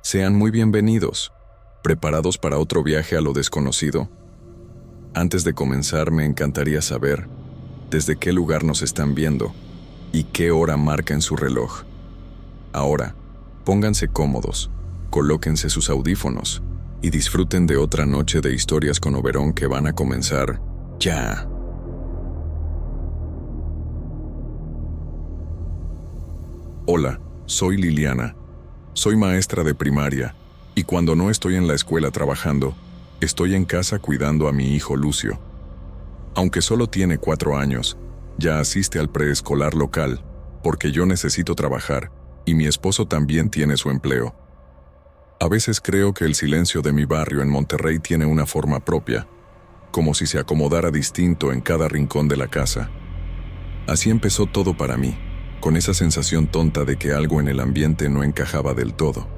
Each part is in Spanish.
Sean muy bienvenidos. ¿Preparados para otro viaje a lo desconocido? Antes de comenzar, me encantaría saber desde qué lugar nos están viendo y qué hora marca en su reloj. Ahora, pónganse cómodos, colóquense sus audífonos y disfruten de otra noche de historias con Oberón que van a comenzar ya. Hola, soy Liliana. Soy maestra de primaria y cuando no estoy en la escuela trabajando, estoy en casa cuidando a mi hijo Lucio. Aunque solo tiene 4 años, ya asiste al preescolar local porque yo necesito trabajar y mi esposo también tiene su empleo. A veces creo que el silencio de mi barrio en Monterrey tiene una forma propia, como si se acomodara distinto en cada rincón de la casa. Así empezó todo para mí, con esa sensación tonta de que algo en el ambiente no encajaba del todo.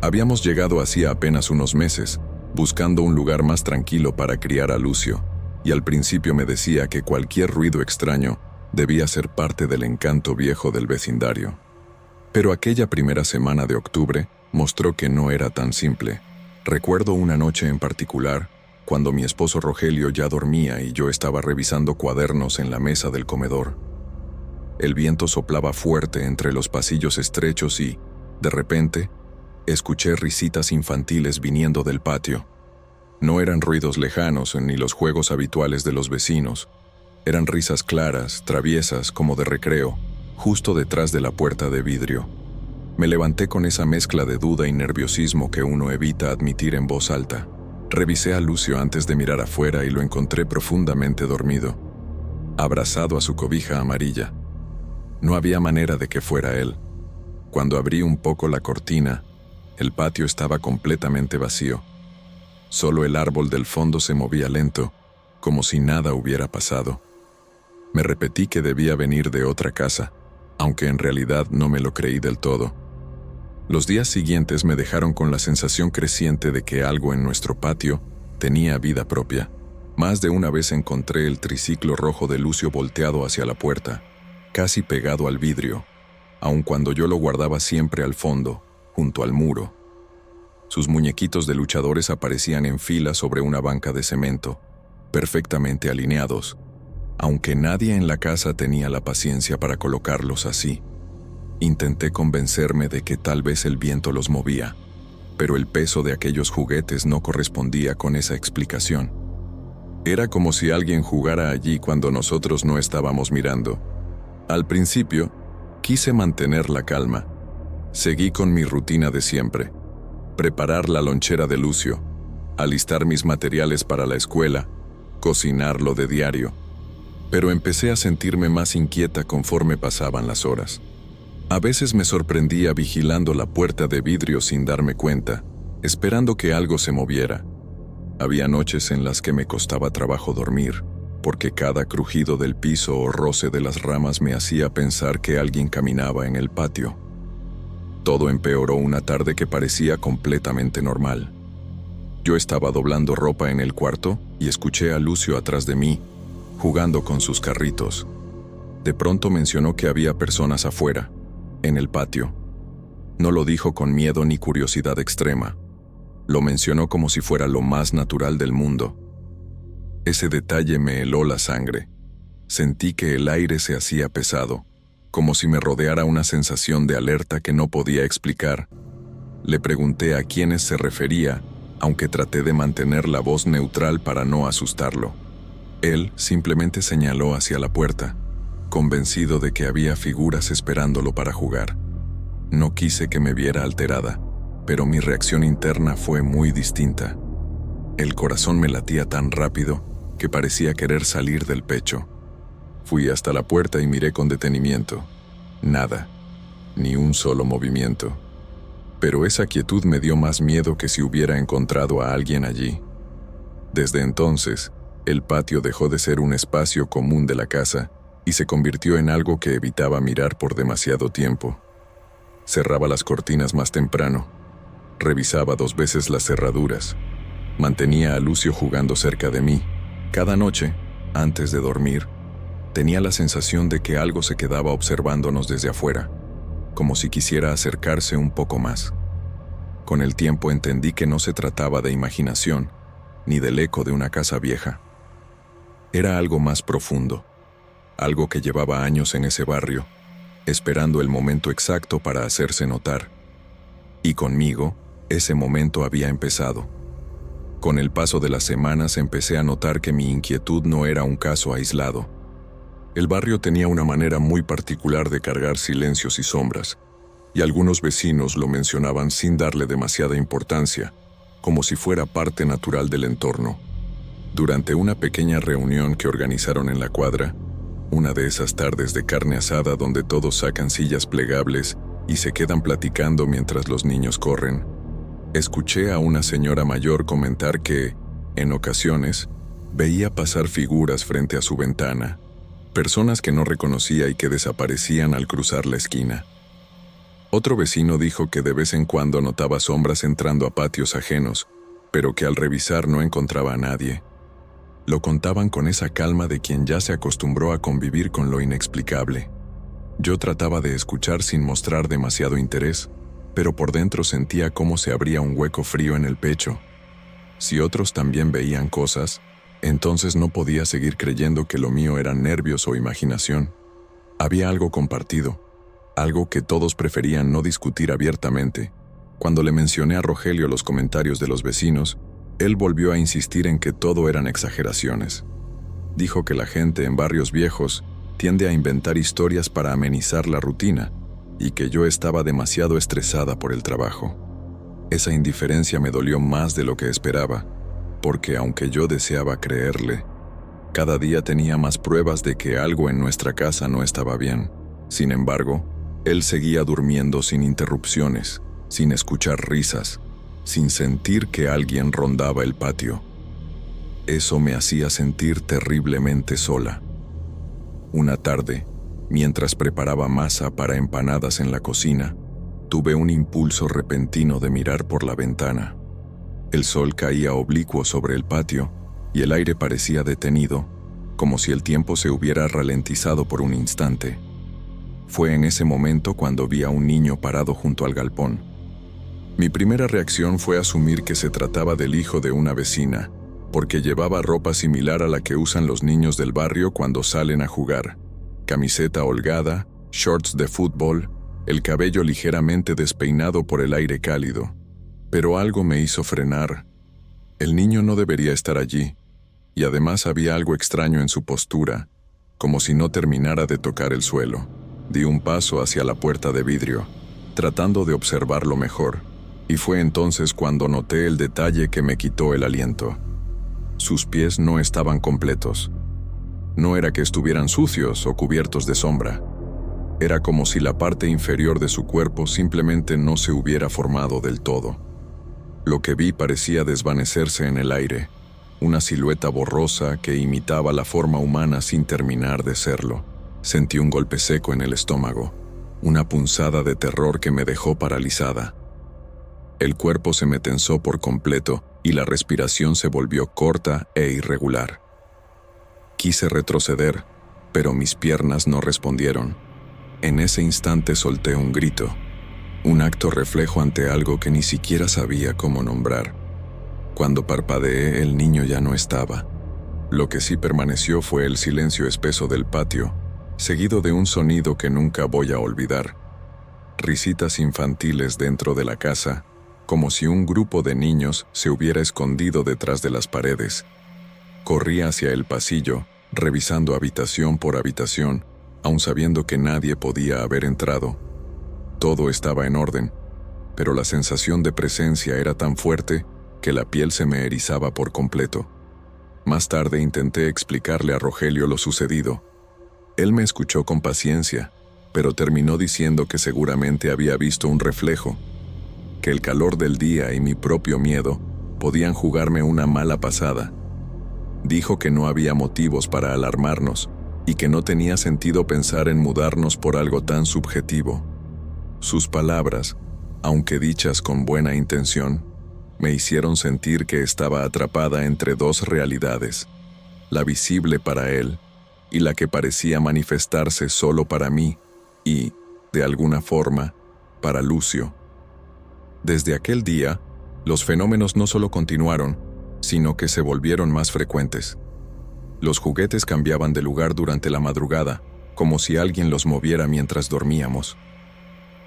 Habíamos llegado hacía apenas unos meses, buscando un lugar más tranquilo para criar a Lucio, y al principio me decía que cualquier ruido extraño debía ser parte del encanto viejo del vecindario. Pero aquella primera semana de octubre mostró que no era tan simple. Recuerdo una noche en particular, cuando mi esposo Rogelio ya dormía y yo estaba revisando cuadernos en la mesa del comedor. El viento soplaba fuerte entre los pasillos estrechos y, de repente, escuché risitas infantiles viniendo del patio. No eran ruidos lejanos ni los juegos habituales de los vecinos. Eran risas claras, traviesas, como de recreo, justo detrás de la puerta de vidrio. Me levanté con esa mezcla de duda y nerviosismo que uno evita admitir en voz alta. Revisé a Lucio antes de mirar afuera y lo encontré profundamente dormido, abrazado a su cobija amarilla. No había manera de que fuera él. Cuando abrí un poco la cortina, el patio estaba completamente vacío. Solo el árbol del fondo se movía lento, como si nada hubiera pasado. Me repetí que debía venir de otra casa, aunque en realidad no me lo creí del todo. Los días siguientes me dejaron con la sensación creciente de que algo en nuestro patio tenía vida propia. Más de una vez encontré el triciclo rojo de Lucio volteado hacia la puerta, casi pegado al vidrio, aun cuando yo lo guardaba siempre al fondo, junto al muro. Sus muñequitos de luchadores aparecían en fila sobre una banca de cemento, perfectamente alineados, aunque nadie en la casa tenía la paciencia para colocarlos así. Intenté convencerme de que tal vez el viento los movía, pero el peso de aquellos juguetes no correspondía con esa explicación. Era como si alguien jugara allí cuando nosotros no estábamos mirando. Al principio, quise mantener la calma. Seguí con mi rutina de siempre: preparar la lonchera de Lucio, alistar mis materiales para la escuela, cocinar lo de diario. Pero empecé a sentirme más inquieta conforme pasaban las horas. A veces me sorprendía vigilando la puerta de vidrio sin darme cuenta, esperando que algo se moviera. Había noches en las que me costaba trabajo dormir, porque cada crujido del piso o roce de las ramas me hacía pensar que alguien caminaba en el patio. Todo empeoró una tarde que parecía completamente normal. Yo estaba doblando ropa en el cuarto y escuché a Lucio atrás de mí, jugando con sus carritos. De pronto mencionó que había personas afuera, en el patio. No lo dijo con miedo ni curiosidad extrema. Lo mencionó como si fuera lo más natural del mundo. Ese detalle me heló la sangre. Sentí que el aire se hacía pesado, como si me rodeara una sensación de alerta que no podía explicar. Le pregunté a quiénes se refería, aunque traté de mantener la voz neutral para no asustarlo. Él simplemente señaló hacia la puerta, convencido de que había figuras esperándolo para jugar. No quise que me viera alterada, pero mi reacción interna fue muy distinta. El corazón me latía tan rápido que parecía querer salir del pecho. Fui hasta la puerta y miré con detenimiento. Nada, ni un solo movimiento. Pero esa quietud me dio más miedo que si hubiera encontrado a alguien allí. Desde entonces, el patio dejó de ser un espacio común de la casa y se convirtió en algo que evitaba mirar por demasiado tiempo. Cerraba las cortinas más temprano, revisaba 2 veces las cerraduras, mantenía a Lucio jugando cerca de mí. Cada noche, antes de dormir, tenía la sensación de que algo se quedaba observándonos desde afuera, como si quisiera acercarse un poco más. Con el tiempo entendí que no se trataba de imaginación, ni del eco de una casa vieja. Era algo más profundo, algo que llevaba años en ese barrio, esperando el momento exacto para hacerse notar. Y conmigo, ese momento había empezado. Con el paso de las semanas empecé a notar que mi inquietud no era un caso aislado. El barrio tenía una manera muy particular de cargar silencios y sombras, y algunos vecinos lo mencionaban sin darle demasiada importancia, como si fuera parte natural del entorno. Durante una pequeña reunión que organizaron en la cuadra, una de esas tardes de carne asada donde todos sacan sillas plegables y se quedan platicando mientras los niños corren, escuché a una señora mayor comentar que, en ocasiones, veía pasar figuras frente a su ventana, personas que no reconocía y que desaparecían al cruzar la esquina. Otro vecino dijo que de vez en cuando notaba sombras entrando a patios ajenos, pero que al revisar no encontraba a nadie. Lo contaban con esa calma de quien ya se acostumbró a convivir con lo inexplicable. Yo trataba de escuchar sin mostrar demasiado interés, pero por dentro sentía cómo se abría un hueco frío en el pecho. Si otros también veían cosas, entonces no podía seguir creyendo que lo mío eran nervios o imaginación. Había algo compartido, algo que todos preferían no discutir abiertamente. Cuando le mencioné a Rogelio los comentarios de los vecinos, él volvió a insistir en que todo eran exageraciones. Dijo que la gente en barrios viejos tiende a inventar historias para amenizar la rutina y que yo estaba demasiado estresada por el trabajo. Esa indiferencia me dolió más de lo que esperaba, porque aunque yo deseaba creerle, cada día tenía más pruebas de que algo en nuestra casa no estaba bien. Sin embargo, él seguía durmiendo sin interrupciones, sin escuchar risas, sin sentir que alguien rondaba el patio. Eso me hacía sentir terriblemente sola. Una tarde, mientras preparaba masa para empanadas en la cocina, tuve un impulso repentino de mirar por la ventana. El sol caía oblicuo sobre el patio y el aire parecía detenido, como si el tiempo se hubiera ralentizado por un instante. Fue en ese momento cuando vi a un niño parado junto al galpón. Mi primera reacción fue asumir que se trataba del hijo de una vecina, porque llevaba ropa similar a la que usan los niños del barrio cuando salen a jugar. Camiseta holgada, shorts de fútbol, el cabello ligeramente despeinado por el aire cálido. Pero algo me hizo frenar. El niño no debería estar allí, y además había algo extraño en su postura, como si no terminara de tocar el suelo. Di un paso hacia la puerta de vidrio, tratando de observarlo mejor, y fue entonces cuando noté el detalle que me quitó el aliento. Sus pies no estaban completos. No era que estuvieran sucios o cubiertos de sombra. Era como si la parte inferior de su cuerpo simplemente no se hubiera formado del todo. Lo que vi parecía desvanecerse en el aire, una silueta borrosa que imitaba la forma humana sin terminar de serlo. Sentí un golpe seco en el estómago, una punzada de terror que me dejó paralizada. El cuerpo se me tensó por completo y la respiración se volvió corta e irregular. Quise retroceder, pero mis piernas no respondieron. En ese instante solté un grito, un acto reflejo ante algo que ni siquiera sabía cómo nombrar. Cuando parpadeé, el niño ya no estaba. Lo que sí permaneció fue el silencio espeso del patio, seguido de un sonido que nunca voy a olvidar. Risitas infantiles dentro de la casa, como si un grupo de niños se hubiera escondido detrás de las paredes. Corrí hacia el pasillo, revisando habitación por habitación, aun sabiendo que nadie podía haber entrado. Todo estaba en orden, pero la sensación de presencia era tan fuerte que la piel se me erizaba por completo. Más tarde intenté explicarle a Rogelio lo sucedido. Él me escuchó con paciencia, pero terminó diciendo que seguramente había visto un reflejo, que el calor del día y mi propio miedo podían jugarme una mala pasada. Dijo que no había motivos para alarmarnos y que no tenía sentido pensar en mudarnos por algo tan subjetivo. Sus palabras, aunque dichas con buena intención, me hicieron sentir que estaba atrapada entre dos realidades, la visible para él y la que parecía manifestarse solo para mí y, de alguna forma, para Lucio. Desde aquel día, los fenómenos no solo continuaron, sino que se volvieron más frecuentes. Los juguetes cambiaban de lugar durante la madrugada, como si alguien los moviera mientras dormíamos.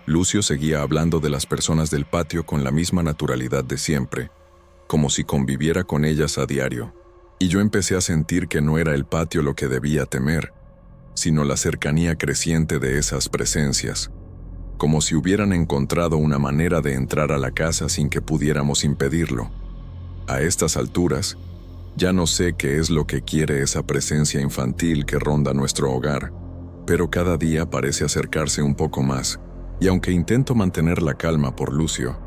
Lucio seguía hablando de las personas del patio con la misma naturalidad de siempre, como si conviviera con ellas a diario. Y yo empecé a sentir que no era el patio lo que debía temer, sino la cercanía creciente de esas presencias, como si hubieran encontrado una manera de entrar a la casa sin que pudiéramos impedirlo. A estas alturas, ya no sé qué es lo que quiere esa presencia infantil que ronda nuestro hogar, pero cada día parece acercarse un poco más, y aunque intento mantener la calma por Lucio,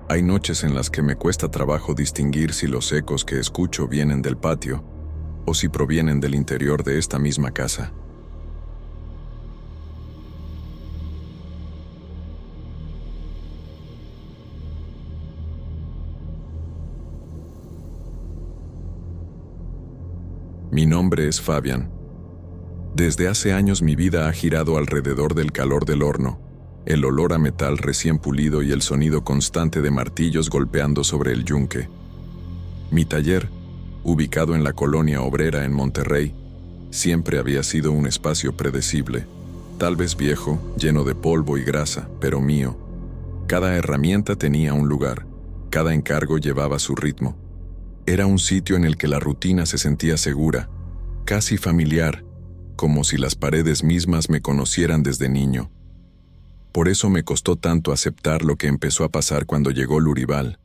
hay noches en las que me cuesta trabajo distinguir si los ecos que escucho vienen del patio o si provienen del interior de esta misma casa. Mi nombre es Fabián. Desde hace años mi vida ha girado alrededor del calor del horno, el olor a metal recién pulido y el sonido constante de martillos golpeando sobre el yunque. Mi taller, ubicado en la colonia obrera en Monterrey, siempre había sido un espacio predecible, tal vez viejo, lleno de polvo y grasa, pero mío. Cada herramienta tenía un lugar, cada encargo llevaba su ritmo. Era un sitio en el que la rutina se sentía segura, casi familiar, como si las paredes mismas me conocieran desde niño. Por eso me costó tanto aceptar lo que empezó a pasar cuando llegó Lurival.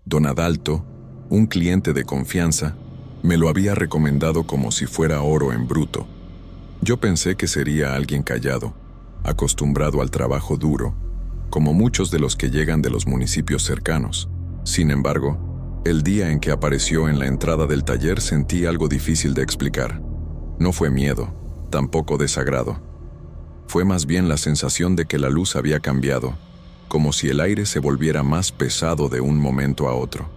Don Adalto, un cliente de confianza, me lo había recomendado como si fuera oro en bruto. Yo pensé que sería alguien callado, acostumbrado al trabajo duro, como muchos de los que llegan de los municipios cercanos. Sin embargo, el día en que apareció en la entrada del taller sentí algo difícil de explicar. No fue miedo, tampoco desagrado. Fue más bien la sensación de que la luz había cambiado, como si el aire se volviera más pesado de un momento a otro.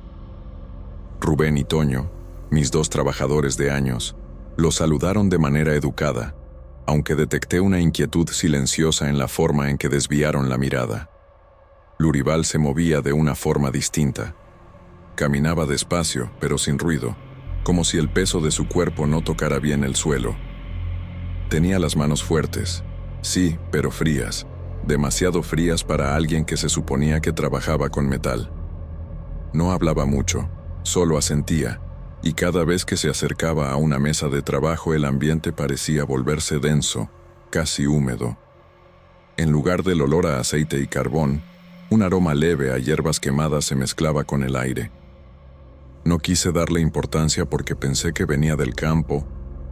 Rubén y Toño, mis dos trabajadores de años, lo saludaron de manera educada, aunque detecté una inquietud silenciosa en la forma en que desviaron la mirada. Lurival se movía de una forma distinta. Caminaba despacio, pero sin ruido, como si el peso de su cuerpo no tocara bien el suelo. Tenía las manos fuertes, sí, pero frías, demasiado frías para alguien que se suponía que trabajaba con metal. No hablaba mucho, solo asentía, y cada vez que se acercaba a una mesa de trabajo el ambiente parecía volverse denso, casi húmedo. En lugar del olor a aceite y carbón, un aroma leve a hierbas quemadas se mezclaba con el aire. No quise darle importancia porque pensé que venía del campo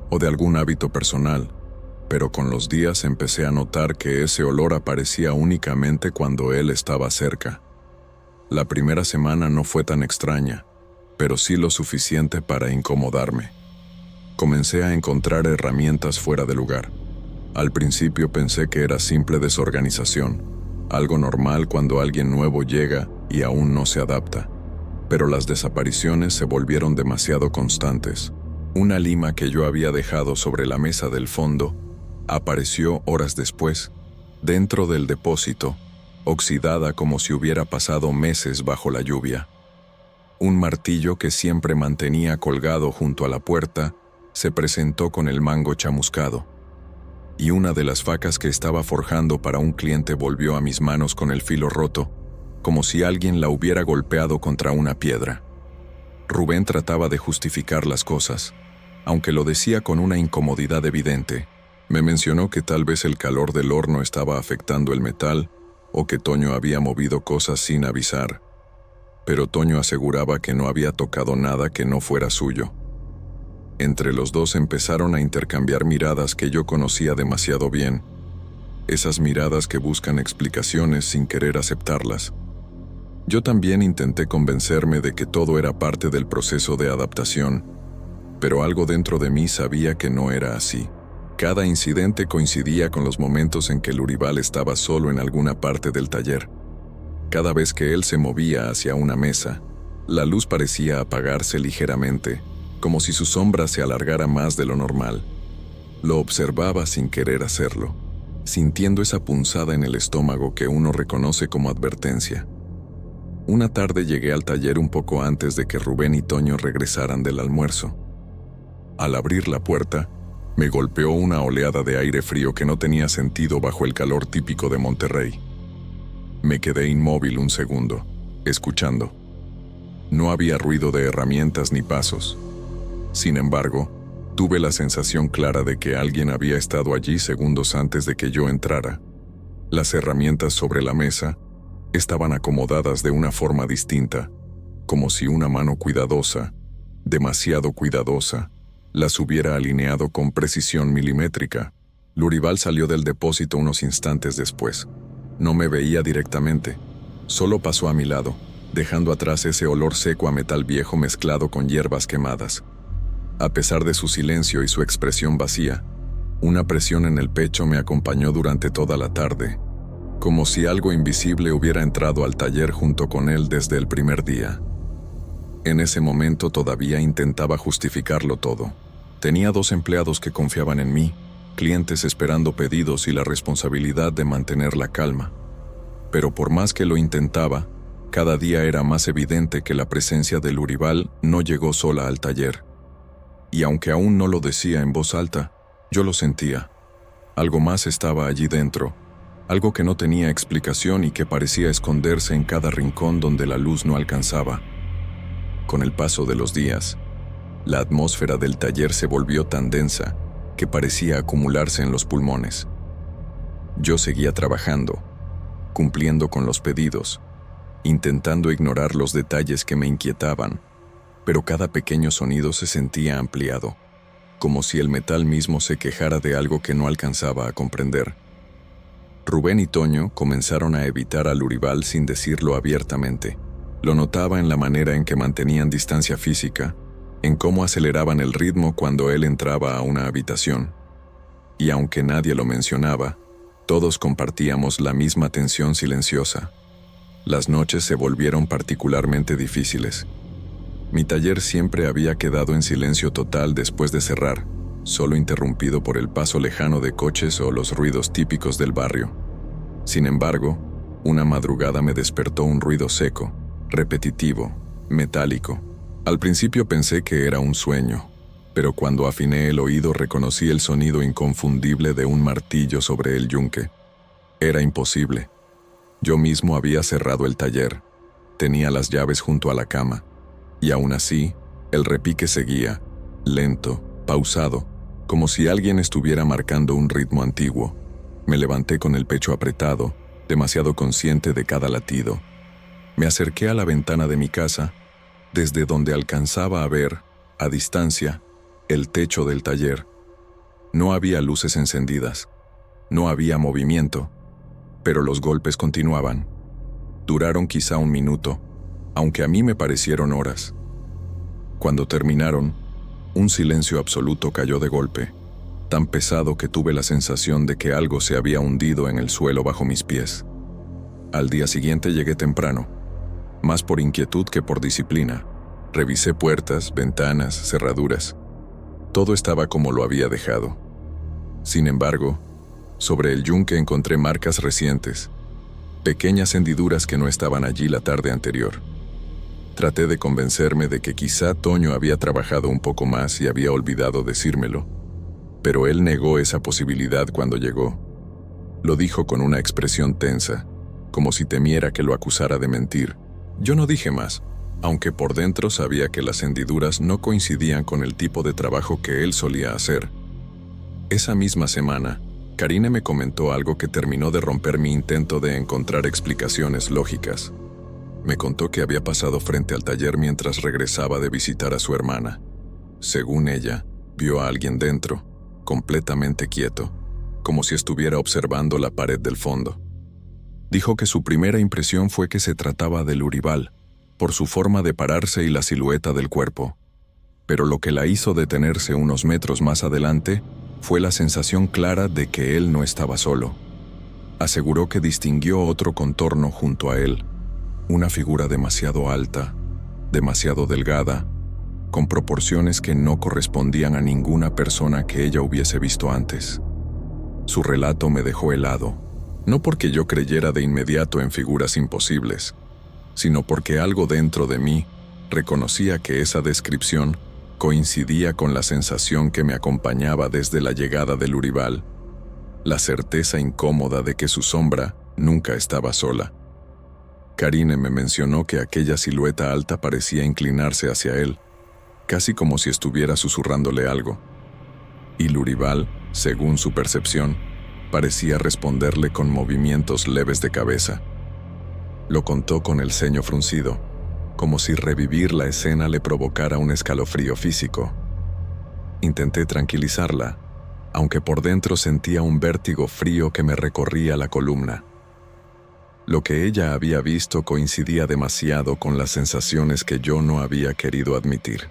o de algún hábito personal, pero con los días empecé a notar que ese olor aparecía únicamente cuando él estaba cerca. La primera semana no fue tan extraña, pero sí lo suficiente para incomodarme. Comencé a encontrar herramientas fuera de lugar. Al principio pensé que era simple desorganización, algo normal cuando alguien nuevo llega y aún no se adapta. Pero las desapariciones se volvieron demasiado constantes. Una lima que yo había dejado sobre la mesa del fondo apareció horas después, dentro del depósito, oxidada como si hubiera pasado meses bajo la lluvia. Un martillo que siempre mantenía colgado junto a la puerta se presentó con el mango chamuscado, y una de las facas que estaba forjando para un cliente volvió a mis manos con el filo roto, como si alguien la hubiera golpeado contra una piedra. Rubén trataba de justificar las cosas, aunque lo decía con una incomodidad evidente. Me mencionó que tal vez el calor del horno estaba afectando el metal o que Toño había movido cosas sin avisar. Pero Toño aseguraba que no había tocado nada que no fuera suyo. Entre los dos empezaron a intercambiar miradas que yo conocía demasiado bien. Esas miradas que buscan explicaciones sin querer aceptarlas. Yo también intenté convencerme de que todo era parte del proceso de adaptación, pero algo dentro de mí sabía que no era así. Cada incidente coincidía con los momentos en que Lurival estaba solo en alguna parte del taller. Cada vez que él se movía hacia una mesa, la luz parecía apagarse ligeramente, como si su sombra se alargara más de lo normal. Lo observaba sin querer hacerlo, sintiendo esa punzada en el estómago que uno reconoce como advertencia. Una tarde llegué al taller un poco antes de que Rubén y Toño regresaran del almuerzo. Al abrir la puerta, me golpeó una oleada de aire frío que no tenía sentido bajo el calor típico de Monterrey. Me quedé inmóvil un segundo, escuchando. No había ruido de herramientas ni pasos. Sin embargo, tuve la sensación clara de que alguien había estado allí segundos antes de que yo entrara. Las herramientas sobre la mesa estaban acomodadas de una forma distinta, como si una mano cuidadosa, demasiado cuidadosa, las hubiera alineado con precisión milimétrica. Lurival salió del depósito unos instantes después. No me veía directamente, solo pasó a mi lado, dejando atrás ese olor seco a metal viejo mezclado con hierbas quemadas. A pesar de su silencio y su expresión vacía, una presión en el pecho me acompañó durante toda la tarde, como si algo invisible hubiera entrado al taller junto con él desde el primer día. En ese momento todavía intentaba justificarlo todo. Tenía 2 empleados que confiaban en mí, clientes esperando pedidos y la responsabilidad de mantener la calma. Pero por más que lo intentaba, cada día era más evidente que la presencia de Lurival no llegó sola al taller. Y aunque aún no lo decía en voz alta, yo lo sentía. Algo más estaba allí dentro, algo que no tenía explicación y que parecía esconderse en cada rincón donde la luz no alcanzaba. Con el paso de los días, la atmósfera del taller se volvió tan densa que parecía acumularse en los pulmones. Yo seguía trabajando, cumpliendo con los pedidos, intentando ignorar los detalles que me inquietaban, pero cada pequeño sonido se sentía ampliado, como si el metal mismo se quejara de algo que no alcanzaba a comprender. Rubén y Toño comenzaron a evitar a Lurival sin decirlo abiertamente. Lo notaba en la manera en que mantenían distancia física, en cómo aceleraban el ritmo cuando él entraba a una habitación. Y aunque nadie lo mencionaba, todos compartíamos la misma tensión silenciosa. Las noches se volvieron particularmente difíciles. Mi taller siempre había quedado en silencio total después de cerrar, solo interrumpido por el paso lejano de coches o los ruidos típicos del barrio. Sin embargo, una madrugada me despertó un ruido seco, repetitivo, metálico. Al principio pensé que era un sueño, pero cuando afiné el oído reconocí el sonido inconfundible de un martillo sobre el yunque. Era imposible. Yo mismo había cerrado el taller, tenía las llaves junto a la cama, y aún así, el repique seguía, lento, pausado, como si alguien estuviera marcando un ritmo antiguo. Me levanté con el pecho apretado, demasiado consciente de cada latido. Me acerqué a la ventana de mi casa, desde donde alcanzaba a ver, a distancia, el techo del taller. No había luces encendidas, no había movimiento, pero los golpes continuaban. Duraron quizá 1 minuto, aunque a mí me parecieron horas. Cuando terminaron, un silencio absoluto cayó de golpe, tan pesado que tuve la sensación de que algo se había hundido en el suelo bajo mis pies. Al día siguiente llegué temprano, más por inquietud que por disciplina. Revisé puertas, ventanas, cerraduras. Todo estaba como lo había dejado. Sin embargo, sobre el yunque encontré marcas recientes, pequeñas hendiduras que no estaban allí la tarde anterior. Traté de convencerme de que quizá Toño había trabajado un poco más y había olvidado decírmelo, pero él negó esa posibilidad cuando llegó. Lo dijo con una expresión tensa, como si temiera que lo acusara de mentir. Yo no dije más, aunque por dentro sabía que las hendiduras no coincidían con el tipo de trabajo que él solía hacer. Esa misma semana, Karine me comentó algo que terminó de romper mi intento de encontrar explicaciones lógicas. Me contó que había pasado frente al taller mientras regresaba de visitar a su hermana. Según ella, vio a alguien dentro, completamente quieto, como si estuviera observando la pared del fondo. Dijo que su primera impresión fue que se trataba de Lurival, por su forma de pararse y la silueta del cuerpo. Pero lo que la hizo detenerse unos metros más adelante fue la sensación clara de que él no estaba solo. Aseguró que distinguió otro contorno junto a él, una figura demasiado alta, demasiado delgada, con proporciones que no correspondían a ninguna persona que ella hubiese visto antes. Su relato me dejó helado, no porque yo creyera de inmediato en figuras imposibles, sino porque algo dentro de mí reconocía que esa descripción coincidía con la sensación que me acompañaba desde la llegada del Luribal, la certeza incómoda de que su sombra nunca estaba sola. Karine me mencionó que aquella silueta alta parecía inclinarse hacia él, casi como si estuviera susurrándole algo. Y Luribal, según su percepción, parecía responderle con movimientos leves de cabeza. Lo contó con el ceño fruncido, como si revivir la escena le provocara un escalofrío físico. Intenté tranquilizarla, aunque por dentro sentía un vértigo frío que me recorría la columna. Lo que ella había visto coincidía demasiado con las sensaciones que yo no había querido admitir.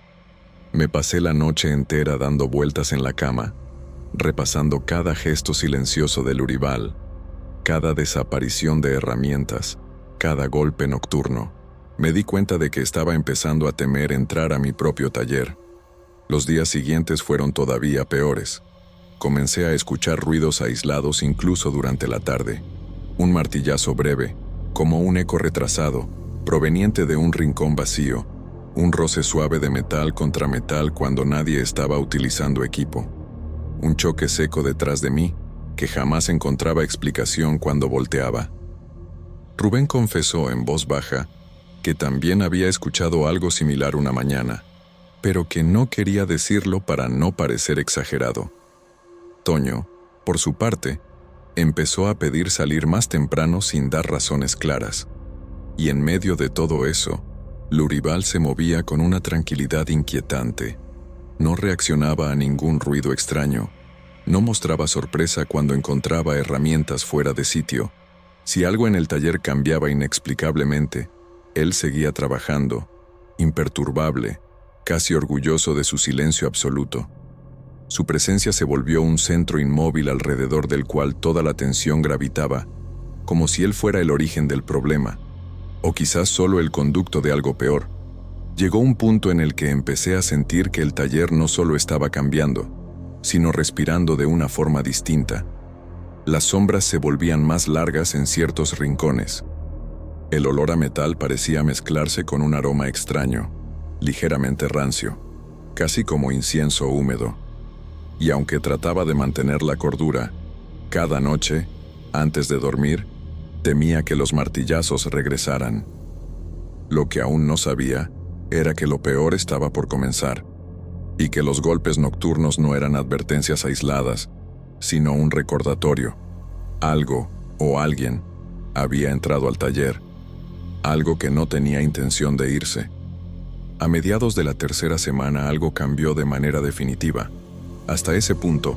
Me pasé la noche entera dando vueltas en la cama, repasando cada gesto silencioso del Luribal, cada desaparición de herramientas, cada golpe nocturno. Me di cuenta de que estaba empezando a temer entrar a mi propio taller. Los días siguientes fueron todavía peores. Comencé a escuchar ruidos aislados incluso durante la tarde. Un martillazo breve, como un eco retrasado, proveniente de un rincón vacío, un roce suave de metal contra metal cuando nadie estaba utilizando equipo. Un choque seco detrás de mí, que jamás encontraba explicación cuando volteaba. Rubén confesó en voz baja que también había escuchado algo similar una mañana, pero que no quería decirlo para no parecer exagerado. Toño, por su parte, empezó a pedir salir más temprano sin dar razones claras. Y en medio de todo eso, Luribal se movía con una tranquilidad inquietante. No reaccionaba a ningún ruido extraño. No mostraba sorpresa cuando encontraba herramientas fuera de sitio. Si algo en el taller cambiaba inexplicablemente, él seguía trabajando, imperturbable, casi orgulloso de su silencio absoluto. Su presencia se volvió un centro inmóvil alrededor del cual toda la atención gravitaba, como si él fuera el origen del problema, o quizás solo el conducto de algo peor. Llegó un punto en el que empecé a sentir que el taller no solo estaba cambiando, sino respirando de una forma distinta. Las sombras se volvían más largas en ciertos rincones. El olor a metal parecía mezclarse con un aroma extraño, ligeramente rancio, casi como incienso húmedo. Y aunque trataba de mantener la cordura, cada noche, antes de dormir, temía que los martillazos regresaran. Lo que aún no sabía era que lo peor estaba por comenzar, y que los golpes nocturnos no eran advertencias aisladas, sino un recordatorio. Algo o alguien había entrado al taller, algo que no tenía intención de irse. A mediados de la tercera semana algo cambió de manera definitiva. Hasta ese punto,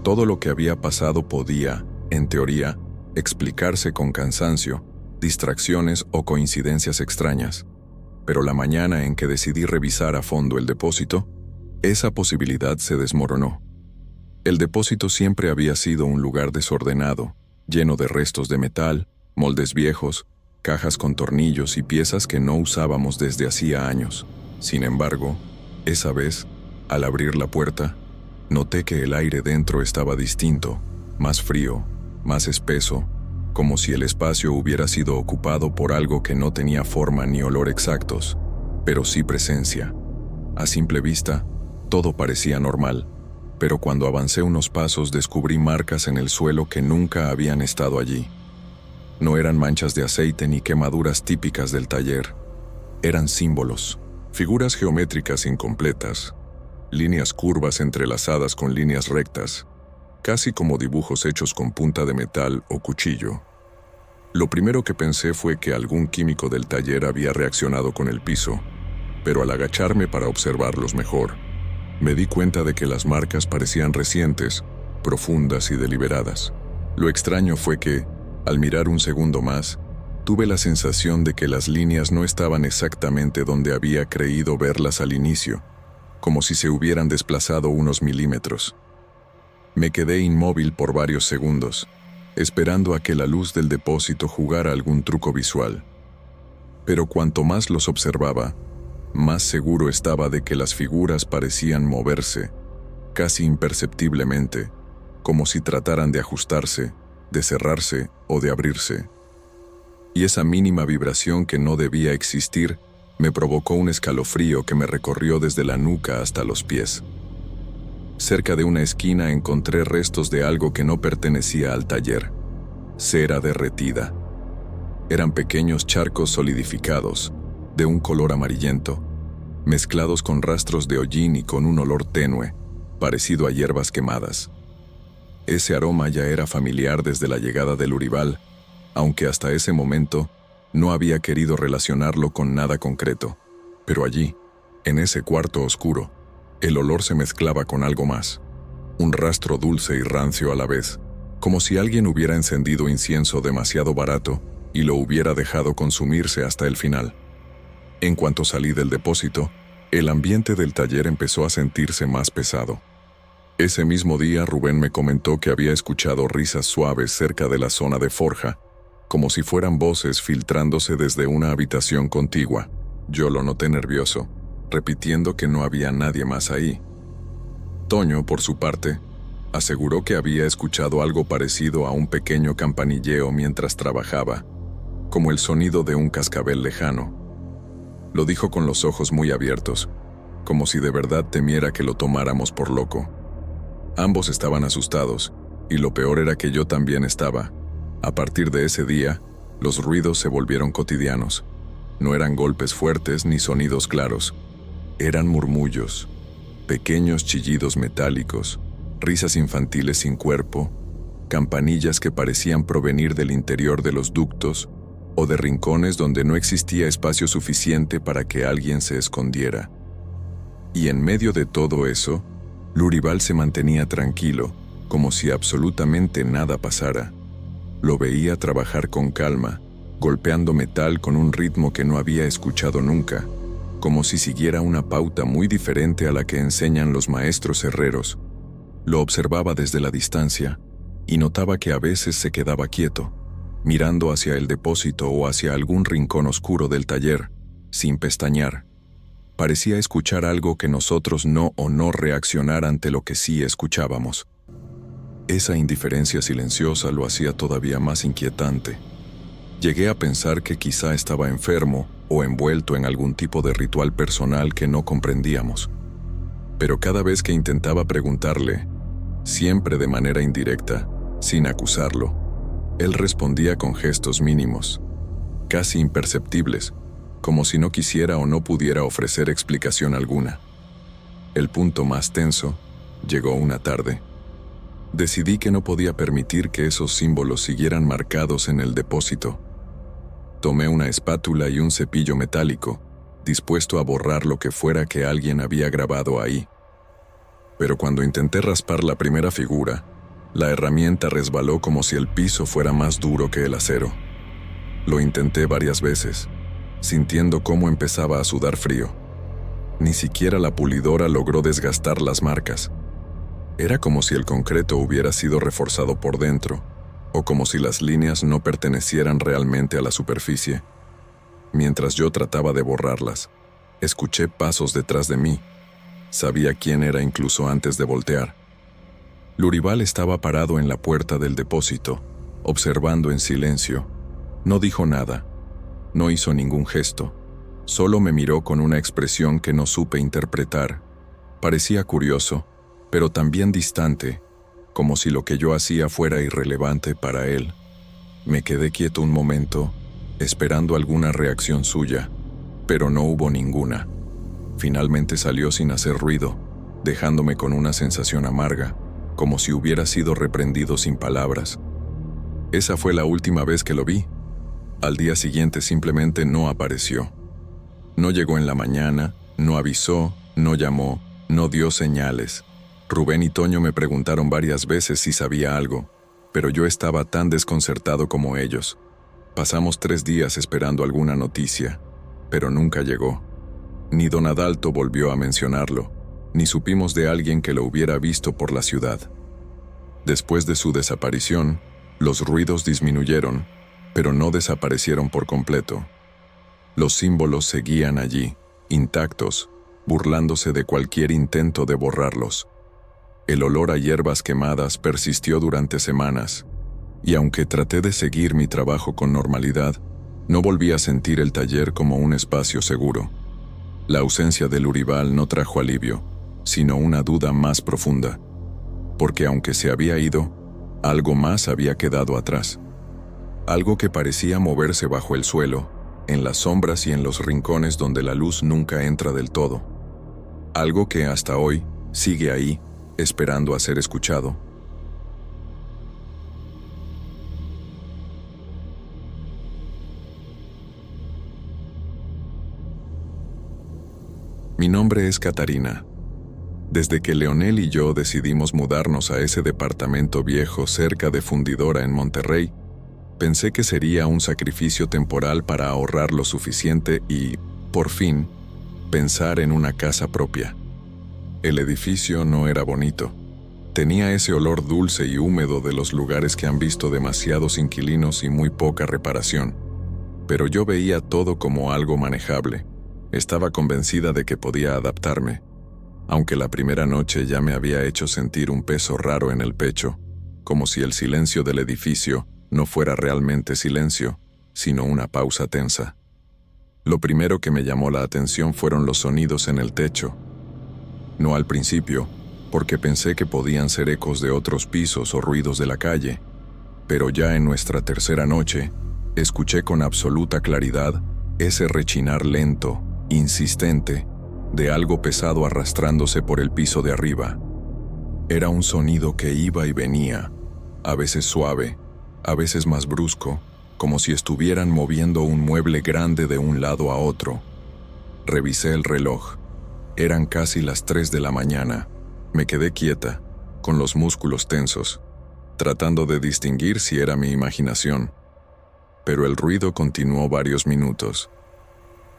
todo lo que había pasado podía, en teoría, explicarse con cansancio, distracciones o coincidencias extrañas. Pero la mañana en que decidí revisar a fondo el depósito, esa posibilidad se desmoronó. El depósito siempre había sido un lugar desordenado, lleno de restos de metal, moldes viejos, cajas con tornillos y piezas que no usábamos desde hacía años. Sin embargo, esa vez, al abrir la puerta, noté que el aire dentro estaba distinto, más frío, más espeso, como si el espacio hubiera sido ocupado por algo que no tenía forma ni olor exactos, pero sí presencia. A simple vista, todo parecía normal, pero cuando avancé unos pasos descubrí marcas en el suelo que nunca habían estado allí. No eran manchas de aceite ni quemaduras típicas del taller. Eran símbolos, figuras geométricas incompletas, líneas curvas entrelazadas con líneas rectas, casi como dibujos hechos con punta de metal o cuchillo. Lo primero que pensé fue que algún químico del taller había reaccionado con el piso, pero al agacharme para observarlos mejor, me di cuenta de que las marcas parecían recientes, profundas y deliberadas. Lo extraño fue que, al mirar un segundo más, tuve la sensación de que las líneas no estaban exactamente donde había creído verlas al inicio, como si se hubieran desplazado unos milímetros. Me quedé inmóvil por varios segundos, esperando a que la luz del depósito jugara algún truco visual. Pero cuanto más los observaba, más seguro estaba de que las figuras parecían moverse, casi imperceptiblemente, como si trataran de ajustarse, de cerrarse o de abrirse. y esa mínima vibración que no debía existir me provocó un escalofrío que me recorrió desde la nuca hasta los pies. Cerca de una esquina encontré restos de algo que no pertenecía al taller: cera derretida. Eran pequeños charcos solidificados, de un color amarillento, mezclados con rastros de hollín y con un olor tenue, parecido a hierbas quemadas. Ese aroma ya era familiar desde la llegada del Luribal, aunque hasta ese momento no había querido relacionarlo con nada concreto. Pero allí, en ese cuarto oscuro, el olor se mezclaba con algo más, un rastro dulce y rancio a la vez, como si alguien hubiera encendido incienso demasiado barato y lo hubiera dejado consumirse hasta el final. En cuanto salí del depósito, el ambiente del taller empezó a sentirse más pesado. Ese mismo día Rubén me comentó que había escuchado risas suaves cerca de la zona de forja, como si fueran voces filtrándose desde una habitación contigua. Yo lo noté nervioso, repitiendo que no había nadie más ahí. Toño, por su parte, aseguró que había escuchado algo parecido a un pequeño campanilleo mientras trabajaba, como el sonido de un cascabel lejano. Lo dijo con los ojos muy abiertos, como si de verdad temiera que lo tomáramos por loco. Ambos estaban asustados, y lo peor era que yo también estaba. A partir de ese día, los ruidos se volvieron cotidianos. No eran golpes fuertes ni sonidos claros. Eran murmullos, pequeños chillidos metálicos, risas infantiles sin cuerpo, campanillas que parecían provenir del interior de los ductos o de rincones donde no existía espacio suficiente para que alguien se escondiera. Y en medio de todo eso, Luribal se mantenía tranquilo, como si absolutamente nada pasara. Lo veía trabajar con calma, golpeando metal con un ritmo que no había escuchado nunca, como si siguiera una pauta muy diferente a la que enseñan los maestros herreros. Lo observaba desde la distancia y notaba que a veces se quedaba quieto, mirando hacia el depósito o hacia algún rincón oscuro del taller, sin pestañear. Parecía escuchar algo que nosotros no reaccionar ante lo que sí escuchábamos. Esa indiferencia silenciosa lo hacía todavía más inquietante. Llegué a pensar que quizá estaba enfermo o envuelto en algún tipo de ritual personal que no comprendíamos. Pero cada vez que intentaba preguntarle, siempre de manera indirecta, sin acusarlo, él respondía con gestos mínimos, casi imperceptibles, como si no quisiera o no pudiera ofrecer explicación alguna. El punto más tenso llegó una tarde. Decidí que no podía permitir que esos símbolos siguieran marcados en el depósito. Tomé una espátula y un cepillo metálico, dispuesto a borrar lo que fuera que alguien había grabado ahí. Pero cuando intenté raspar la primera figura, la herramienta resbaló como si el piso fuera más duro que el acero. Lo intenté varias veces, sintiendo cómo empezaba a sudar frío. Ni siquiera la pulidora logró desgastar las marcas. Era como si el concreto hubiera sido reforzado por dentro, o como si las líneas no pertenecieran realmente a la superficie. Mientras yo trataba de borrarlas, escuché pasos detrás de mí. Sabía quién era incluso antes de voltear. Luribal estaba parado en la puerta del depósito, observando en silencio. No dijo nada, no hizo ningún gesto, solo me miró con una expresión que no supe interpretar. Parecía curioso, pero también distante, como si lo que yo hacía fuera irrelevante para él. Me quedé quieto un momento, esperando alguna reacción suya, pero no hubo ninguna. Finalmente salió sin hacer ruido, dejándome con una sensación amarga, como si hubiera sido reprendido sin palabras. Esa fue la última vez que lo vi. Al día siguiente simplemente no apareció. No llegó en la mañana, no avisó, no llamó, no dio señales. Rubén y Toño me preguntaron varias veces si sabía algo, pero yo estaba tan desconcertado como ellos. Pasamos 3 días esperando alguna noticia, pero nunca llegó. Ni don Adalto volvió a mencionarlo, ni supimos de alguien que lo hubiera visto por la ciudad. Después de su desaparición, los ruidos disminuyeron, pero no desaparecieron por completo. Los símbolos seguían allí, intactos, burlándose de cualquier intento de borrarlos. El olor a hierbas quemadas persistió durante semanas, y aunque traté de seguir mi trabajo con normalidad, No volví a sentir el taller como un espacio seguro. La ausencia del Uribal no trajo alivio, sino una duda más profunda, porque aunque se había ido, algo más había quedado atrás. Algo que parecía moverse bajo el suelo, en las sombras y en los rincones donde la luz nunca entra del todo. Algo que hasta hoy sigue ahí, esperando a ser escuchado. Mi nombre es Catarina. Desde que Leonel y yo decidimos mudarnos a ese departamento viejo cerca de Fundidora en Monterrey, pensé que sería un sacrificio temporal para ahorrar lo suficiente y, por fin, pensar en una casa propia. El edificio no era bonito. Tenía ese olor dulce y húmedo de los lugares que han visto demasiados inquilinos y muy poca reparación. Pero yo veía todo como algo manejable. Estaba convencida de que podía adaptarme, aunque la primera noche ya me había hecho sentir un peso raro en el pecho, como si el silencio del edificio no fuera realmente silencio, sino una pausa tensa. Lo primero que me llamó la atención fueron los sonidos en el techo. No al principio, porque pensé que podían ser ecos de otros pisos o ruidos de la calle, pero ya en nuestra tercera noche, escuché con absoluta claridad ese rechinar lento, insistente, de algo pesado arrastrándose por el piso de arriba. Era un sonido que iba y venía, a veces suave, a veces más brusco, como si estuvieran moviendo un mueble grande de un lado a otro. Revisé el reloj. Eran casi las 3 de la mañana. Me quedé quieta, con los músculos tensos, tratando de distinguir si era mi imaginación. Pero el ruido continuó varios minutos.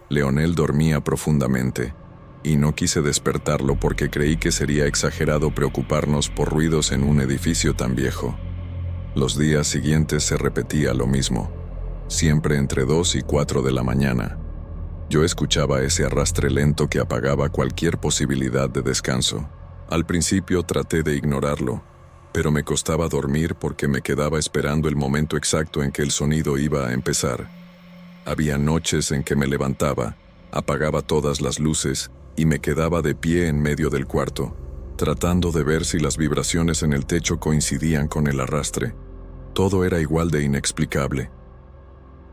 Leonel dormía profundamente, y no quise despertarlo porque creí que sería exagerado preocuparnos por ruidos en un edificio tan viejo. Los días siguientes se repetía lo mismo, siempre entre 2 y 4 de la mañana. Yo escuchaba ese arrastre lento que apagaba cualquier posibilidad de descanso. Al principio traté de ignorarlo, pero me costaba dormir porque me quedaba esperando el momento exacto en que el sonido iba a empezar. Había noches en que me levantaba, apagaba todas las luces y me quedaba de pie en medio del cuarto, tratando de ver si las vibraciones en el techo coincidían con el arrastre. Todo era igual de inexplicable.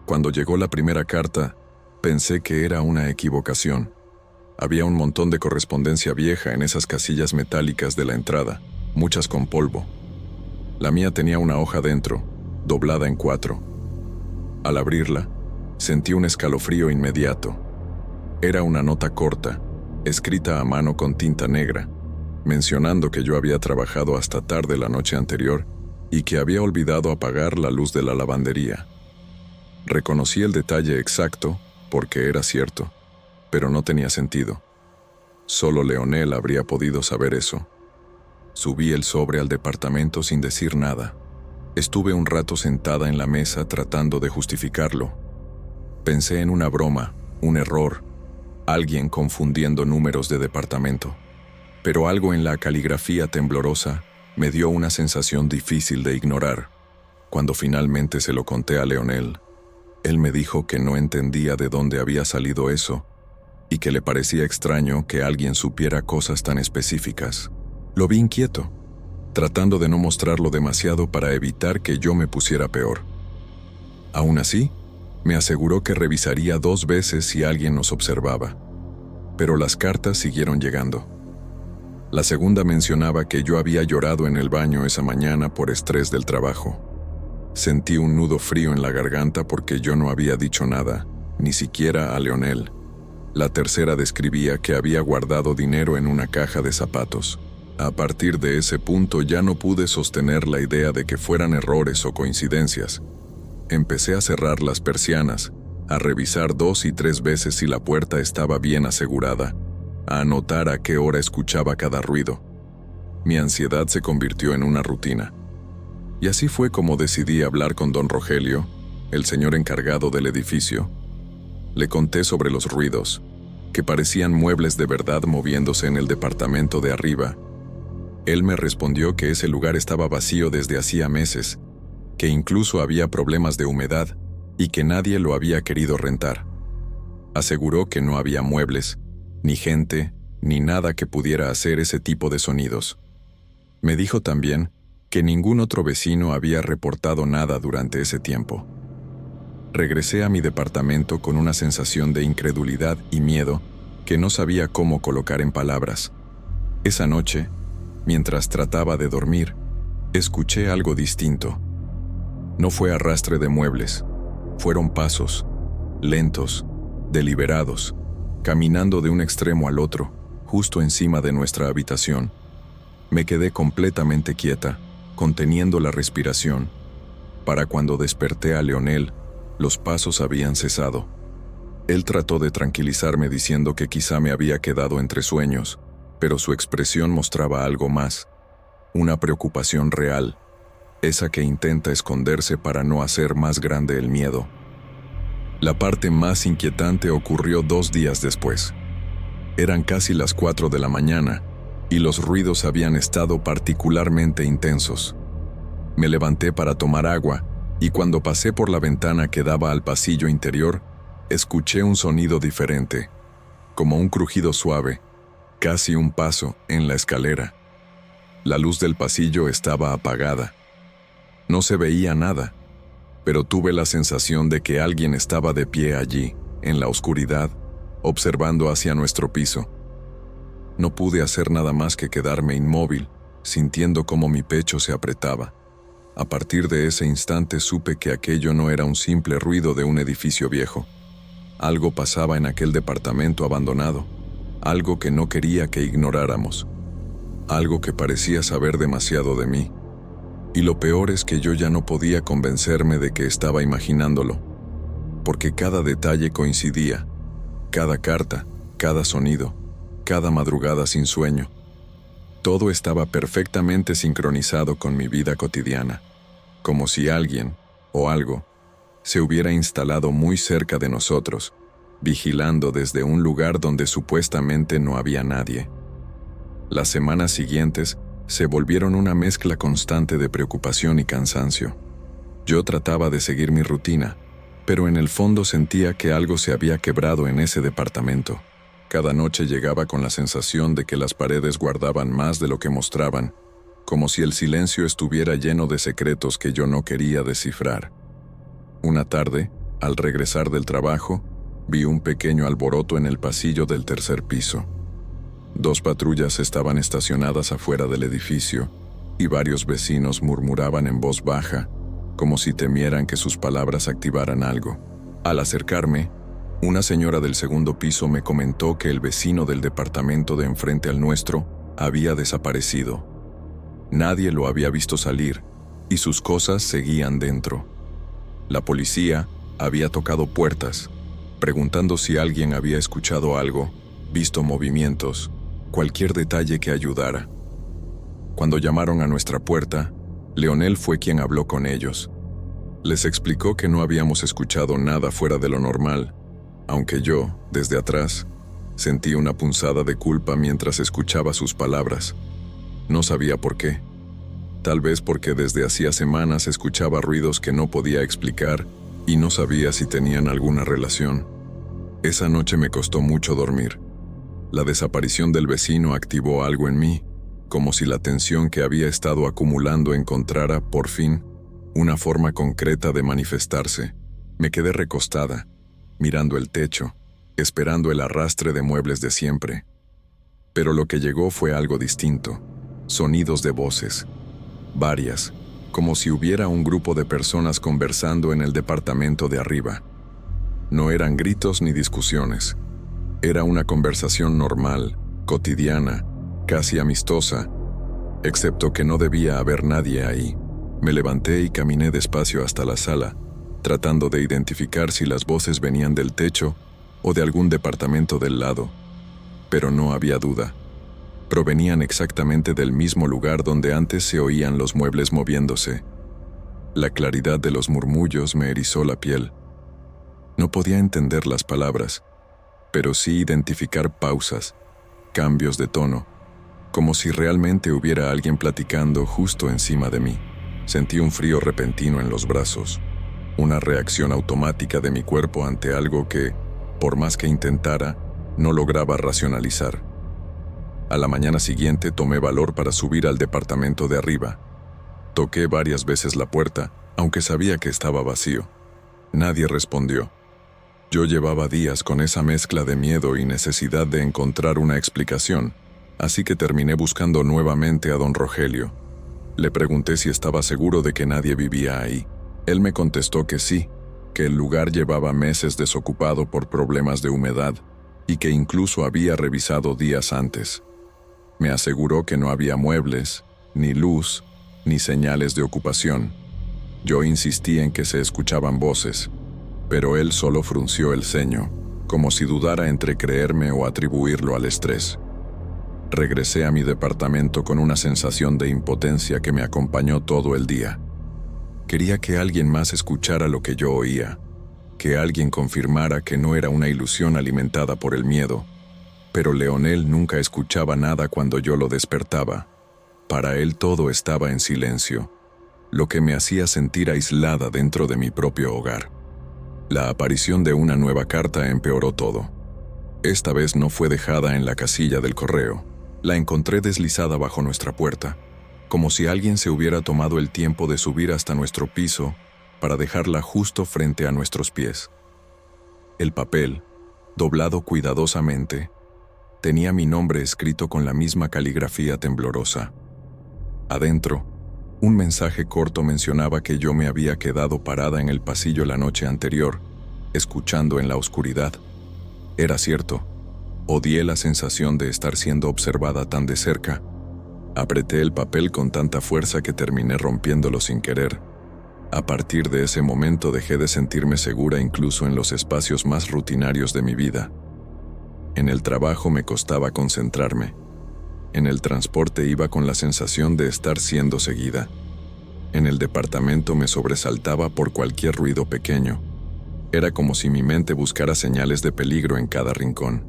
Cuando llegó la primera carta, pensé que era una equivocación. Había un montón de correspondencia vieja en esas casillas metálicas de la entrada, muchas con polvo. La mía tenía una hoja dentro, doblada en 4. Al abrirla, sentí un escalofrío inmediato. Era una nota corta, escrita a mano con tinta negra, mencionando que yo había trabajado hasta tarde la noche anterior y que había olvidado apagar la luz de la lavandería. Reconocí el detalle exacto porque era cierto, pero no tenía sentido. Solo Leonel habría podido saber eso. Subí el sobre al departamento sin decir nada. Estuve un rato sentada en la mesa tratando de justificarlo. Pensé en una broma, un error, alguien confundiendo números de departamento. Pero algo en la caligrafía temblorosa me dio una sensación difícil de ignorar. Cuando finalmente se lo conté a Leonel, él me dijo que no entendía de dónde había salido eso y que le parecía extraño que alguien supiera cosas tan específicas. Lo vi inquieto, tratando de no mostrarlo demasiado para evitar que yo me pusiera peor. Aún así, me aseguró que revisaría 2 veces si alguien nos observaba. Pero las cartas siguieron llegando. La segunda mencionaba que yo había llorado en el baño esa mañana por estrés del trabajo. Sentí un nudo frío en la garganta porque yo no había dicho nada, ni siquiera a Leonel. La tercera describía que había guardado dinero en una caja de zapatos. A partir de ese punto ya no pude sostener la idea de que fueran errores o coincidencias. Empecé a cerrar las persianas, a revisar 2 y 3 veces si la puerta estaba bien asegurada, a anotar a qué hora escuchaba cada ruido. Mi ansiedad se convirtió en una rutina. Y así fue como decidí hablar con don Rogelio, el señor encargado del edificio. Le conté sobre los ruidos, que parecían muebles de verdad moviéndose en el departamento de arriba. Él me respondió que ese lugar estaba vacío desde hacía meses, que incluso había problemas de humedad y que nadie lo había querido rentar. Aseguró que no había muebles, ni gente, ni nada que pudiera hacer ese tipo de sonidos. Me dijo también que ningún otro vecino había reportado nada durante ese tiempo. Regresé a mi departamento con una sensación de incredulidad y miedo que no sabía cómo colocar en palabras. Esa noche, mientras trataba de dormir, escuché algo distinto. No fue arrastre de muebles, fueron pasos, lentos, deliberados, caminando de un extremo al otro, justo encima de nuestra habitación. Me quedé completamente quieta, conteniendo la respiración. Para cuando desperté a Leonel, los pasos habían cesado. Él trató de tranquilizarme diciendo que quizá me había quedado entre sueños, pero su expresión mostraba algo más, una preocupación real, esa que intenta esconderse para no hacer más grande el miedo. La parte más inquietante ocurrió 2 días después. Eran casi las 4 de la mañana, y los ruidos habían estado particularmente intensos. Me levanté para tomar agua, y cuando pasé por la ventana que daba al pasillo interior, escuché un sonido diferente, como un crujido suave, casi un paso en la escalera. La luz del pasillo estaba apagada. No se veía nada, pero tuve la sensación de que alguien estaba de pie allí, en la oscuridad, observando hacia nuestro piso. No pude hacer nada más que quedarme inmóvil, sintiendo cómo mi pecho se apretaba. A partir de ese instante supe que aquello no era un simple ruido de un edificio viejo. Algo pasaba en aquel departamento abandonado, algo que no quería que ignoráramos, algo que parecía saber demasiado de mí. Y lo peor es que yo ya no podía convencerme de que estaba imaginándolo, porque cada detalle coincidía, cada carta, cada sonido, cada madrugada sin sueño. Todo estaba perfectamente sincronizado con mi vida cotidiana, como si alguien, o algo, se hubiera instalado muy cerca de nosotros, vigilando desde un lugar donde supuestamente no había nadie. Las semanas siguientes se volvieron una mezcla constante de preocupación y cansancio. Yo trataba de seguir mi rutina, pero en el fondo sentía que algo se había quebrado en ese departamento. Cada noche llegaba con la sensación de que las paredes guardaban más de lo que mostraban, como si el silencio estuviera lleno de secretos que yo no quería descifrar. Una tarde, al regresar del trabajo, vi un pequeño alboroto en el pasillo del 3er piso. 2 patrullas estaban estacionadas afuera del edificio, y varios vecinos murmuraban en voz baja, como si temieran que sus palabras activaran algo. Al acercarme, una señora del 2º piso me comentó que el vecino del departamento de enfrente al nuestro había desaparecido. Nadie lo había visto salir, y sus cosas seguían dentro. La policía había tocado puertas, preguntando si alguien había escuchado algo, visto movimientos, cualquier detalle que ayudara. Cuando llamaron a nuestra puerta, Leonel fue quien habló con ellos. Les explicó que no habíamos escuchado nada fuera de lo normal, aunque yo, desde atrás, sentí una punzada de culpa mientras escuchaba sus palabras. No sabía por qué. Tal vez porque desde hacía semanas escuchaba ruidos que no podía explicar y no sabía si tenían alguna relación. Esa noche me costó mucho dormir. La desaparición del vecino activó algo en mí, como si la tensión que había estado acumulando encontrara, por fin, una forma concreta de manifestarse. Me quedé recostada, mirando el techo, esperando el arrastre de muebles de siempre. Pero lo que llegó fue algo distinto, sonidos de voces, varias, como si hubiera un grupo de personas conversando en el departamento de arriba. No eran gritos ni discusiones. Era una conversación normal, cotidiana, casi amistosa, excepto que no debía haber nadie ahí. Me levanté y caminé despacio hasta la sala, tratando de identificar si las voces venían del techo o de algún departamento del lado. Pero no había duda. Provenían exactamente del mismo lugar donde antes se oían los muebles moviéndose. La claridad de los murmullos me erizó la piel. No podía entender las palabras, pero sí identificar pausas, cambios de tono, como si realmente hubiera alguien platicando justo encima de mí. Sentí un frío repentino en los brazos. una reacción automática de mi cuerpo ante algo que, por más que intentara, no lograba racionalizar. A la mañana siguiente tomé valor para subir al departamento de arriba. Toqué varias veces la puerta, aunque sabía que estaba vacío. Nadie respondió. Yo llevaba días con esa mezcla de miedo y necesidad de encontrar una explicación, así que terminé buscando nuevamente a don Rogelio. Le pregunté si estaba seguro de que nadie vivía ahí. Él me contestó que sí, que el lugar llevaba meses desocupado por problemas de humedad y que incluso había revisado días antes. Me aseguró que no había muebles, ni luz, ni señales de ocupación. Yo insistí en que se escuchaban voces, pero él solo frunció el ceño, como si dudara entre creerme o atribuirlo al estrés. Regresé a mi departamento con una sensación de impotencia que me acompañó todo el día. Quería que alguien más escuchara lo que yo oía, que alguien confirmara que no era una ilusión alimentada por el miedo, pero Leonel nunca escuchaba nada cuando yo lo despertaba. Para él todo estaba en silencio, lo que me hacía sentir aislada dentro de mi propio hogar. La aparición de una nueva carta empeoró todo. Esta vez no fue dejada en la casilla del correo. La encontré deslizada bajo nuestra puerta, como si alguien se hubiera tomado el tiempo de subir hasta nuestro piso para dejarla justo frente a nuestros pies. El papel, doblado cuidadosamente, tenía mi nombre escrito con la misma caligrafía temblorosa. Adentro, un mensaje corto mencionaba que yo me había quedado parada en el pasillo la noche anterior, escuchando en la oscuridad. Era cierto. Odié la sensación de estar siendo observada tan de cerca. Apreté el papel con tanta fuerza que terminé rompiéndolo sin querer. A partir de ese momento dejé de sentirme segura incluso en los espacios más rutinarios de mi vida. En el trabajo me costaba concentrarme. En el transporte iba con la sensación de estar siendo seguida. En el departamento me sobresaltaba por cualquier ruido pequeño. Era como si mi mente buscara señales de peligro en cada rincón.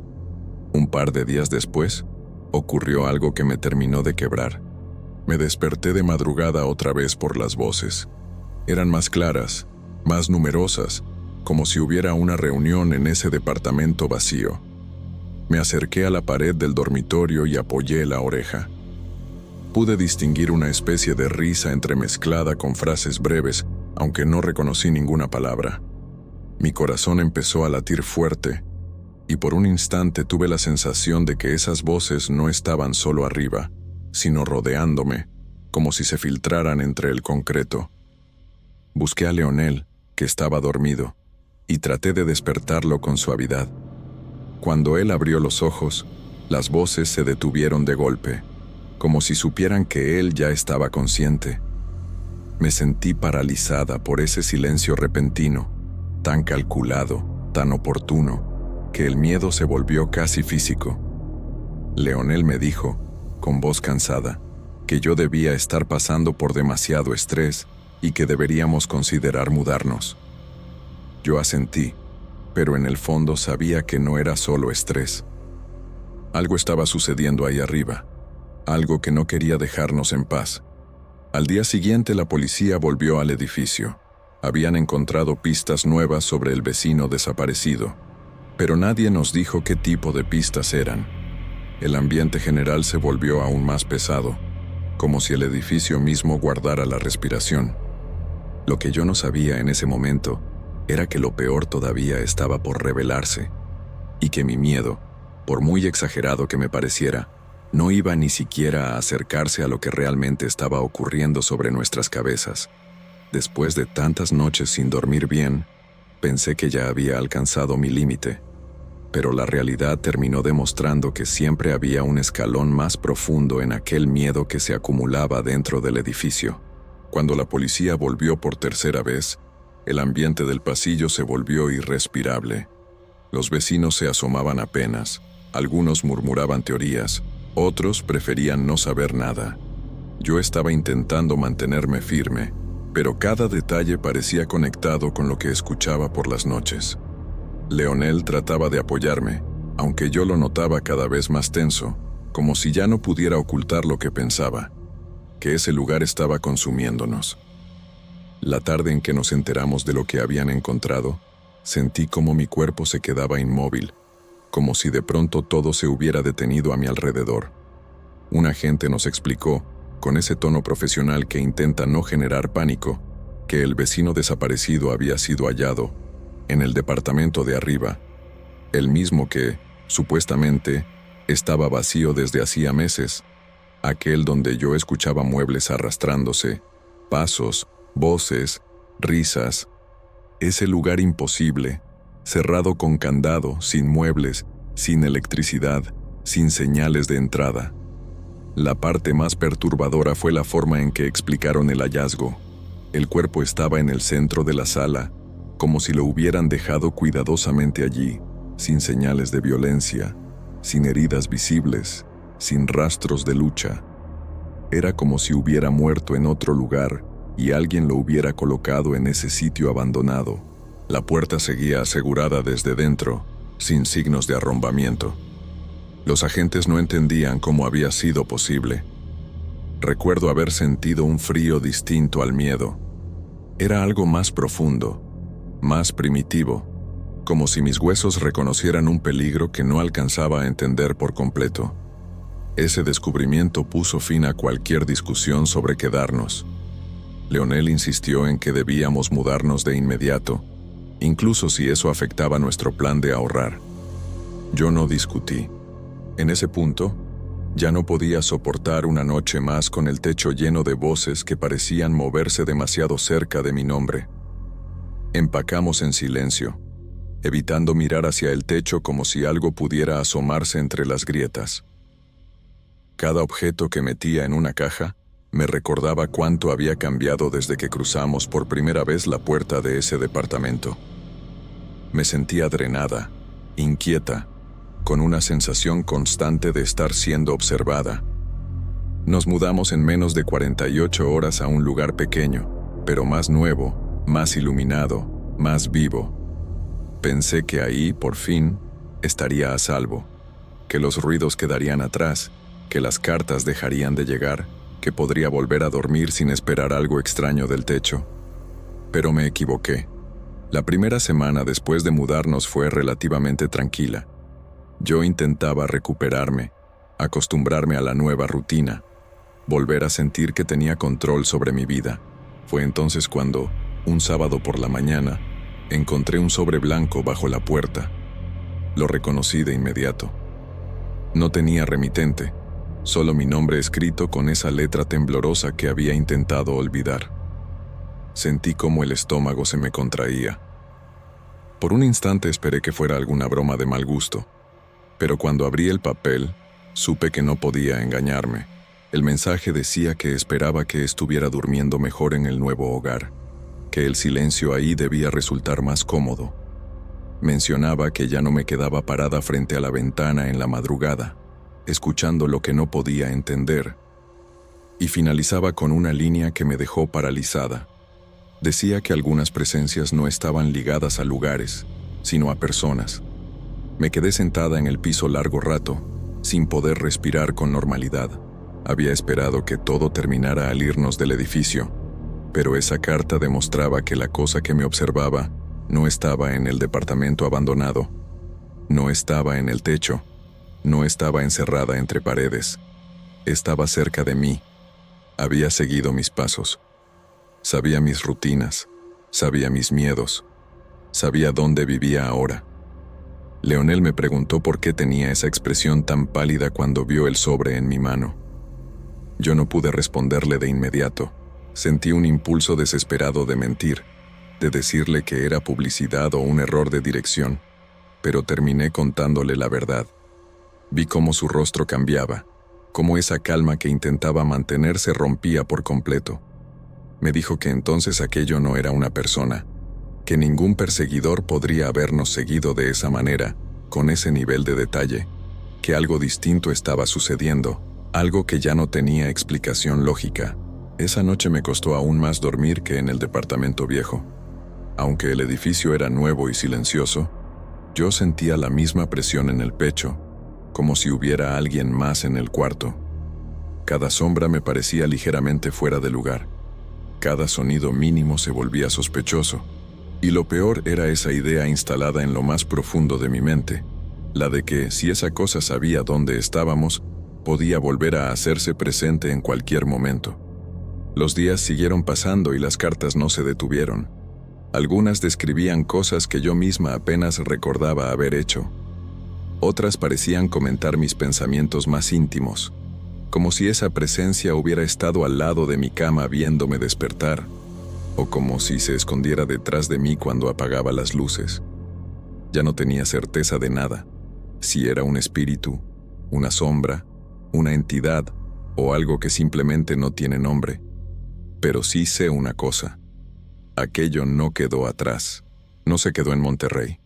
Un par de días después, ocurrió algo que me terminó de quebrar. Me desperté de madrugada otra vez por las voces. Eran más claras, más numerosas, como si hubiera una reunión en ese departamento vacío. Me acerqué a la pared del dormitorio y apoyé la oreja. Pude distinguir una especie de risa entremezclada con frases breves, aunque no reconocí ninguna palabra. Mi corazón empezó a latir fuerte, y por un instante tuve la sensación de que esas voces no estaban solo arriba, sino rodeándome, como si se filtraran entre el concreto. Busqué a Leonel, que estaba dormido, y traté de despertarlo con suavidad. Cuando él abrió los ojos, las voces se detuvieron de golpe, como si supieran que él ya estaba consciente. Me sentí paralizada por ese silencio repentino, tan calculado, tan oportuno, que el miedo se volvió casi físico. Leonel me dijo, con voz cansada, que yo debía estar pasando por demasiado estrés y que deberíamos considerar mudarnos. Yo asentí, pero en el fondo sabía que no era solo estrés. Algo estaba sucediendo ahí arriba, algo que no quería dejarnos en paz. Al día siguiente la policía volvió al edificio. Habían encontrado pistas nuevas sobre el vecino desaparecido, pero nadie nos dijo qué tipo de pistas eran. El ambiente general se volvió aún más pesado, como si el edificio mismo guardara la respiración. Lo que yo no sabía en ese momento era que lo peor todavía estaba por revelarse, y que mi miedo, por muy exagerado que me pareciera, no iba ni siquiera a acercarse a lo que realmente estaba ocurriendo sobre nuestras cabezas. Después de tantas noches sin dormir bien, pensé que ya había alcanzado mi límite, pero la realidad terminó demostrando que siempre había un escalón más profundo en aquel miedo que se acumulaba dentro del edificio. Cuando la policía volvió por tercera vez, el ambiente del pasillo se volvió irrespirable. Los vecinos se asomaban apenas, algunos murmuraban teorías, otros preferían no saber nada. Yo estaba intentando mantenerme firme, pero cada detalle parecía conectado con lo que escuchaba por las noches. Leonel trataba de apoyarme, aunque yo lo notaba cada vez más tenso, como si ya no pudiera ocultar lo que pensaba, que ese lugar estaba consumiéndonos. La tarde en que nos enteramos de lo que habían encontrado, sentí como mi cuerpo se quedaba inmóvil, como si de pronto todo se hubiera detenido a mi alrededor. Un agente nos explicó, con ese tono profesional que intenta no generar pánico, que el vecino desaparecido había sido hallado en el departamento de arriba, el mismo que, supuestamente, estaba vacío desde hacía meses, aquel donde yo escuchaba muebles arrastrándose, pasos, voces, risas. Ese lugar imposible, cerrado con candado, sin muebles, sin electricidad, sin señales de entrada. La parte más perturbadora fue la forma en que explicaron el hallazgo. El cuerpo estaba en el centro de la sala, como si lo hubieran dejado cuidadosamente allí, sin señales de violencia, sin heridas visibles, sin rastros de lucha. Era como si hubiera muerto en otro lugar y alguien lo hubiera colocado en ese sitio abandonado. La puerta seguía asegurada desde dentro, sin signos de arrombamiento. Los agentes no entendían cómo había sido posible. Recuerdo haber sentido un frío distinto al miedo. Era algo más profundo, más primitivo, como si mis huesos reconocieran un peligro que no alcanzaba a entender por completo. Ese descubrimiento puso fin a cualquier discusión sobre quedarnos. Leonel insistió en que debíamos mudarnos de inmediato, incluso si eso afectaba nuestro plan de ahorrar. Yo no discutí. En ese punto, ya no podía soportar una noche más con el techo lleno de voces que parecían moverse demasiado cerca de mi nombre. Empacamos en silencio, evitando mirar hacia el techo como si algo pudiera asomarse entre las grietas. Cada objeto que metía en una caja me recordaba cuánto había cambiado desde que cruzamos por primera vez la puerta de ese departamento. Me sentía drenada, inquieta, con una sensación constante de estar siendo observada. Nos mudamos en menos de 48 horas a un lugar pequeño, pero más nuevo, más iluminado, más vivo. Pensé que ahí, por fin, estaría a salvo, que los ruidos quedarían atrás, que las cartas dejarían de llegar, que podría volver a dormir sin esperar algo extraño del techo. Pero me equivoqué. La primera semana después de mudarnos fue relativamente tranquila. Yo intentaba recuperarme, acostumbrarme a la nueva rutina, volver a sentir que tenía control sobre mi vida. Fue entonces cuando, un sábado por la mañana, encontré un sobre blanco bajo la puerta. Lo reconocí de inmediato. No tenía remitente, solo mi nombre escrito con esa letra temblorosa que había intentado olvidar. Sentí cómo el estómago se me contraía. Por un instante esperé que fuera alguna broma de mal gusto, pero cuando abrí el papel, supe que no podía engañarme. El mensaje decía que esperaba que estuviera durmiendo mejor en el nuevo hogar, que el silencio ahí debía resultar más cómodo. Mencionaba que ya no me quedaba parada frente a la ventana en la madrugada, escuchando lo que no podía entender, y finalizaba con una línea que me dejó paralizada. Decía que algunas presencias no estaban ligadas a lugares, sino a personas. Me quedé sentada en el piso largo rato, sin poder respirar con normalidad. Había esperado que todo terminara al irnos del edificio, pero esa carta demostraba que la cosa que me observaba no estaba en el departamento abandonado, no estaba en el techo, no estaba encerrada entre paredes. Estaba cerca de mí. Había seguido mis pasos. Sabía mis rutinas, sabía mis miedos, sabía dónde vivía ahora. Leonel me preguntó por qué tenía esa expresión tan pálida cuando vio el sobre en mi mano. Yo no pude responderle de inmediato. Sentí un impulso desesperado de mentir, de decirle que era publicidad o un error de dirección, pero terminé contándole la verdad. Vi cómo su rostro cambiaba, cómo esa calma que intentaba mantener se rompía por completo. Me dijo que entonces aquello no era una persona, que ningún perseguidor podría habernos seguido de esa manera, con ese nivel de detalle, que algo distinto estaba sucediendo, algo que ya no tenía explicación lógica. Esa noche me costó aún más dormir que en el departamento viejo. Aunque el edificio era nuevo y silencioso, yo sentía la misma presión en el pecho, como si hubiera alguien más en el cuarto. Cada sombra me parecía ligeramente fuera de lugar. Cada sonido mínimo se volvía sospechoso. Y lo peor era esa idea instalada en lo más profundo de mi mente, la de que, si esa cosa sabía dónde estábamos, podía volver a hacerse presente en cualquier momento. Los días siguieron pasando y las cartas no se detuvieron. Algunas describían cosas que yo misma apenas recordaba haber hecho. Otras parecían comentar mis pensamientos más íntimos, como si esa presencia hubiera estado al lado de mi cama viéndome despertar, o como si se escondiera detrás de mí cuando apagaba las luces. Ya no tenía certeza de nada, si era un espíritu, una sombra, una entidad o algo que simplemente no tiene nombre. Pero sí sé una cosa: aquello no quedó atrás, no se quedó en Monterrey.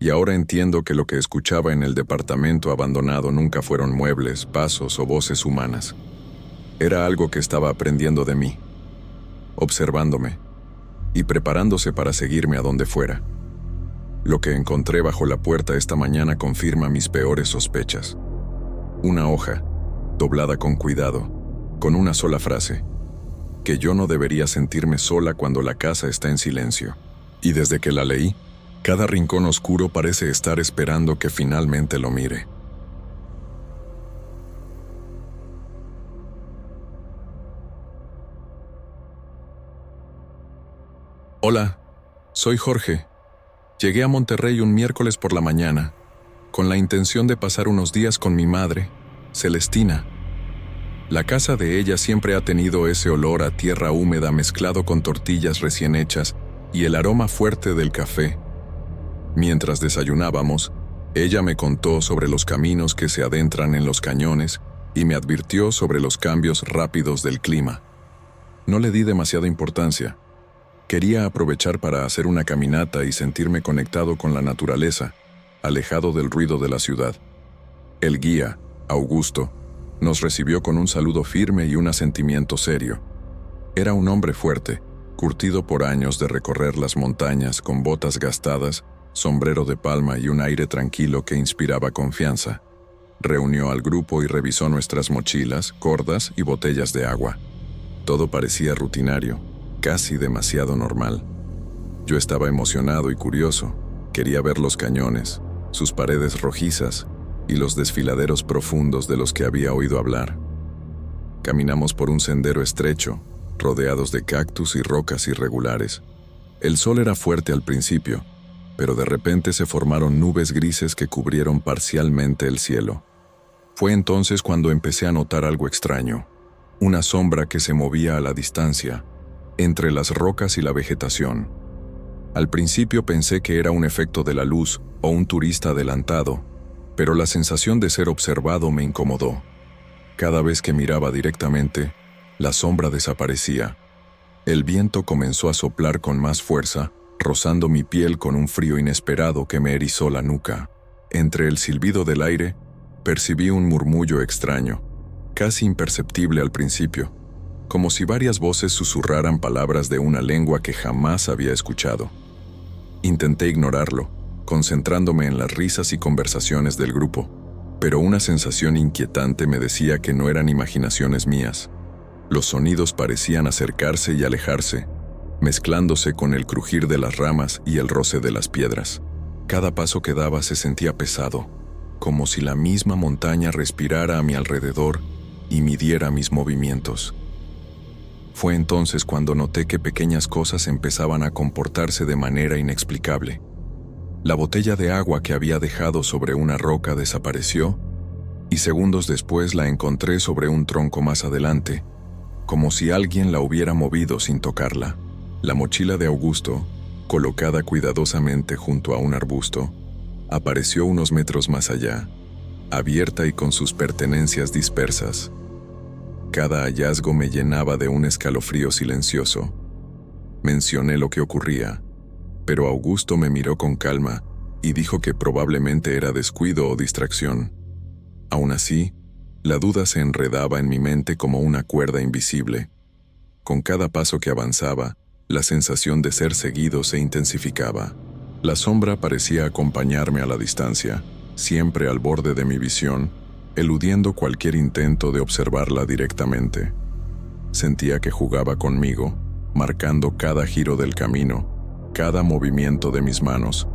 Y ahora entiendo que lo que escuchaba en el departamento abandonado nunca fueron muebles, pasos o voces humanas. Era algo que estaba aprendiendo de mí, observándome y preparándose para seguirme a donde fuera. Lo que encontré bajo la puerta esta mañana confirma mis peores sospechas. Una hoja, doblada con cuidado, con una sola frase: que yo no debería sentirme sola cuando la casa está en silencio. Y desde que la leí, cada rincón oscuro parece estar esperando que finalmente lo mire. Hola, soy Jorge. Llegué a Monterrey un miércoles por la mañana, con la intención de pasar unos días con mi madre, Celestina. La casa de ella siempre ha tenido ese olor a tierra húmeda mezclado con tortillas recién hechas y el aroma fuerte del café. Mientras desayunábamos, ella me contó sobre los caminos que se adentran en los cañones y me advirtió sobre los cambios rápidos del clima. No le di demasiada importancia. Quería aprovechar para hacer una caminata y sentirme conectado con la naturaleza, alejado del ruido de la ciudad. El guía, Augusto, nos recibió con un saludo firme y un asentimiento serio. Era un hombre fuerte, curtido por años de recorrer las montañas con botas gastadas, sombrero de palma y un aire tranquilo que inspiraba confianza. Reunió al grupo y revisó nuestras mochilas, cordas y botellas de agua. Todo parecía rutinario, casi demasiado normal. Yo estaba emocionado y curioso. Quería ver los cañones, sus paredes rojizas y los desfiladeros profundos de los que había oído hablar. Caminamos por un sendero estrecho, rodeados de cactus y rocas irregulares. El sol era fuerte al principio, pero de repente se formaron nubes grises que cubrieron parcialmente el cielo. Fue entonces cuando empecé a notar algo extraño, una sombra que se movía a la distancia, entre las rocas y la vegetación. Al principio pensé que era un efecto de la luz o un turista adelantado, pero la sensación de ser observado me incomodó. Cada vez que miraba directamente, la sombra desaparecía. El viento comenzó a soplar con más fuerza, rozando mi piel con un frío inesperado que me erizó la nuca. Entre el silbido del aire, percibí un murmullo extraño, casi imperceptible al principio, como si varias voces susurraran palabras de una lengua que jamás había escuchado. Intenté ignorarlo, concentrándome en las risas y conversaciones del grupo, pero una sensación inquietante me decía que no eran imaginaciones mías. Los sonidos parecían acercarse y alejarse, mezclándose con el crujir de las ramas y el roce de las piedras. Cada paso que daba se sentía pesado, como si la misma montaña respirara a mi alrededor y midiera mis movimientos. Fue entonces cuando noté que pequeñas cosas empezaban a comportarse de manera inexplicable. La botella de agua que había dejado sobre una roca desapareció, y segundos después la encontré sobre un tronco más adelante, como si alguien la hubiera movido sin tocarla. La mochila de Augusto, colocada cuidadosamente junto a un arbusto, apareció unos metros más allá, abierta y con sus pertenencias dispersas. Cada hallazgo me llenaba de un escalofrío silencioso. Mencioné lo que ocurría, pero Augusto me miró con calma y dijo que probablemente era descuido o distracción. Aún así, la duda se enredaba en mi mente como una cuerda invisible. Con cada paso que avanzaba, la sensación de ser seguido se intensificaba. La sombra parecía acompañarme a la distancia, siempre al borde de mi visión, eludiendo cualquier intento de observarla directamente. Sentía que jugaba conmigo, marcando cada giro del camino, cada movimiento de mis manos,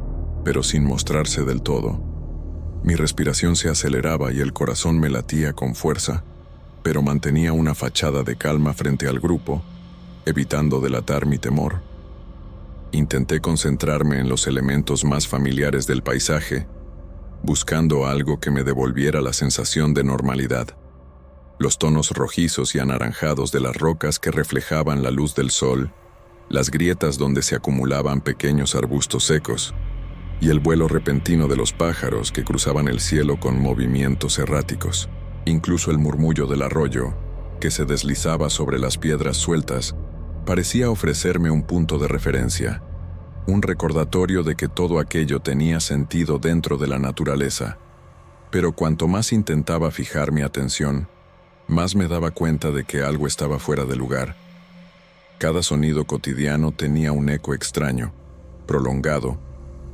pero sin mostrarse del todo. Mi respiración se aceleraba y el corazón me latía con fuerza, pero mantenía una fachada de calma frente al grupo, evitando delatar mi temor. Intenté concentrarme en los elementos más familiares del paisaje, buscando algo que me devolviera la sensación de normalidad. Los tonos rojizos y anaranjados de las rocas que reflejaban la luz del sol, las grietas donde se acumulaban pequeños arbustos secos, y el vuelo repentino de los pájaros que cruzaban el cielo con movimientos erráticos. Incluso el murmullo del arroyo, que se deslizaba sobre las piedras sueltas, parecía ofrecerme un punto de referencia, un recordatorio de que todo aquello tenía sentido dentro de la naturaleza. Pero cuanto más intentaba fijar mi atención, más me daba cuenta de que algo estaba fuera de lugar. Cada sonido cotidiano tenía un eco extraño, prolongado,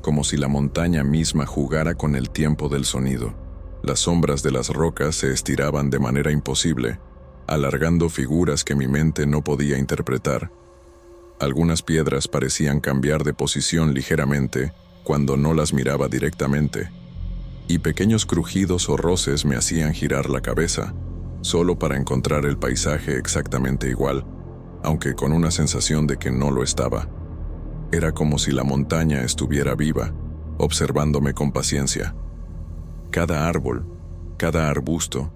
como si la montaña misma jugara con el tiempo del sonido. Las sombras de las rocas se estiraban de manera imposible, alargando figuras que mi mente no podía interpretar. Algunas piedras parecían cambiar de posición ligeramente cuando no las miraba directamente, y pequeños crujidos o roces me hacían girar la cabeza, solo para encontrar el paisaje exactamente igual, aunque con una sensación de que no lo estaba. Era como si la montaña estuviera viva, observándome con paciencia. Cada árbol, cada arbusto,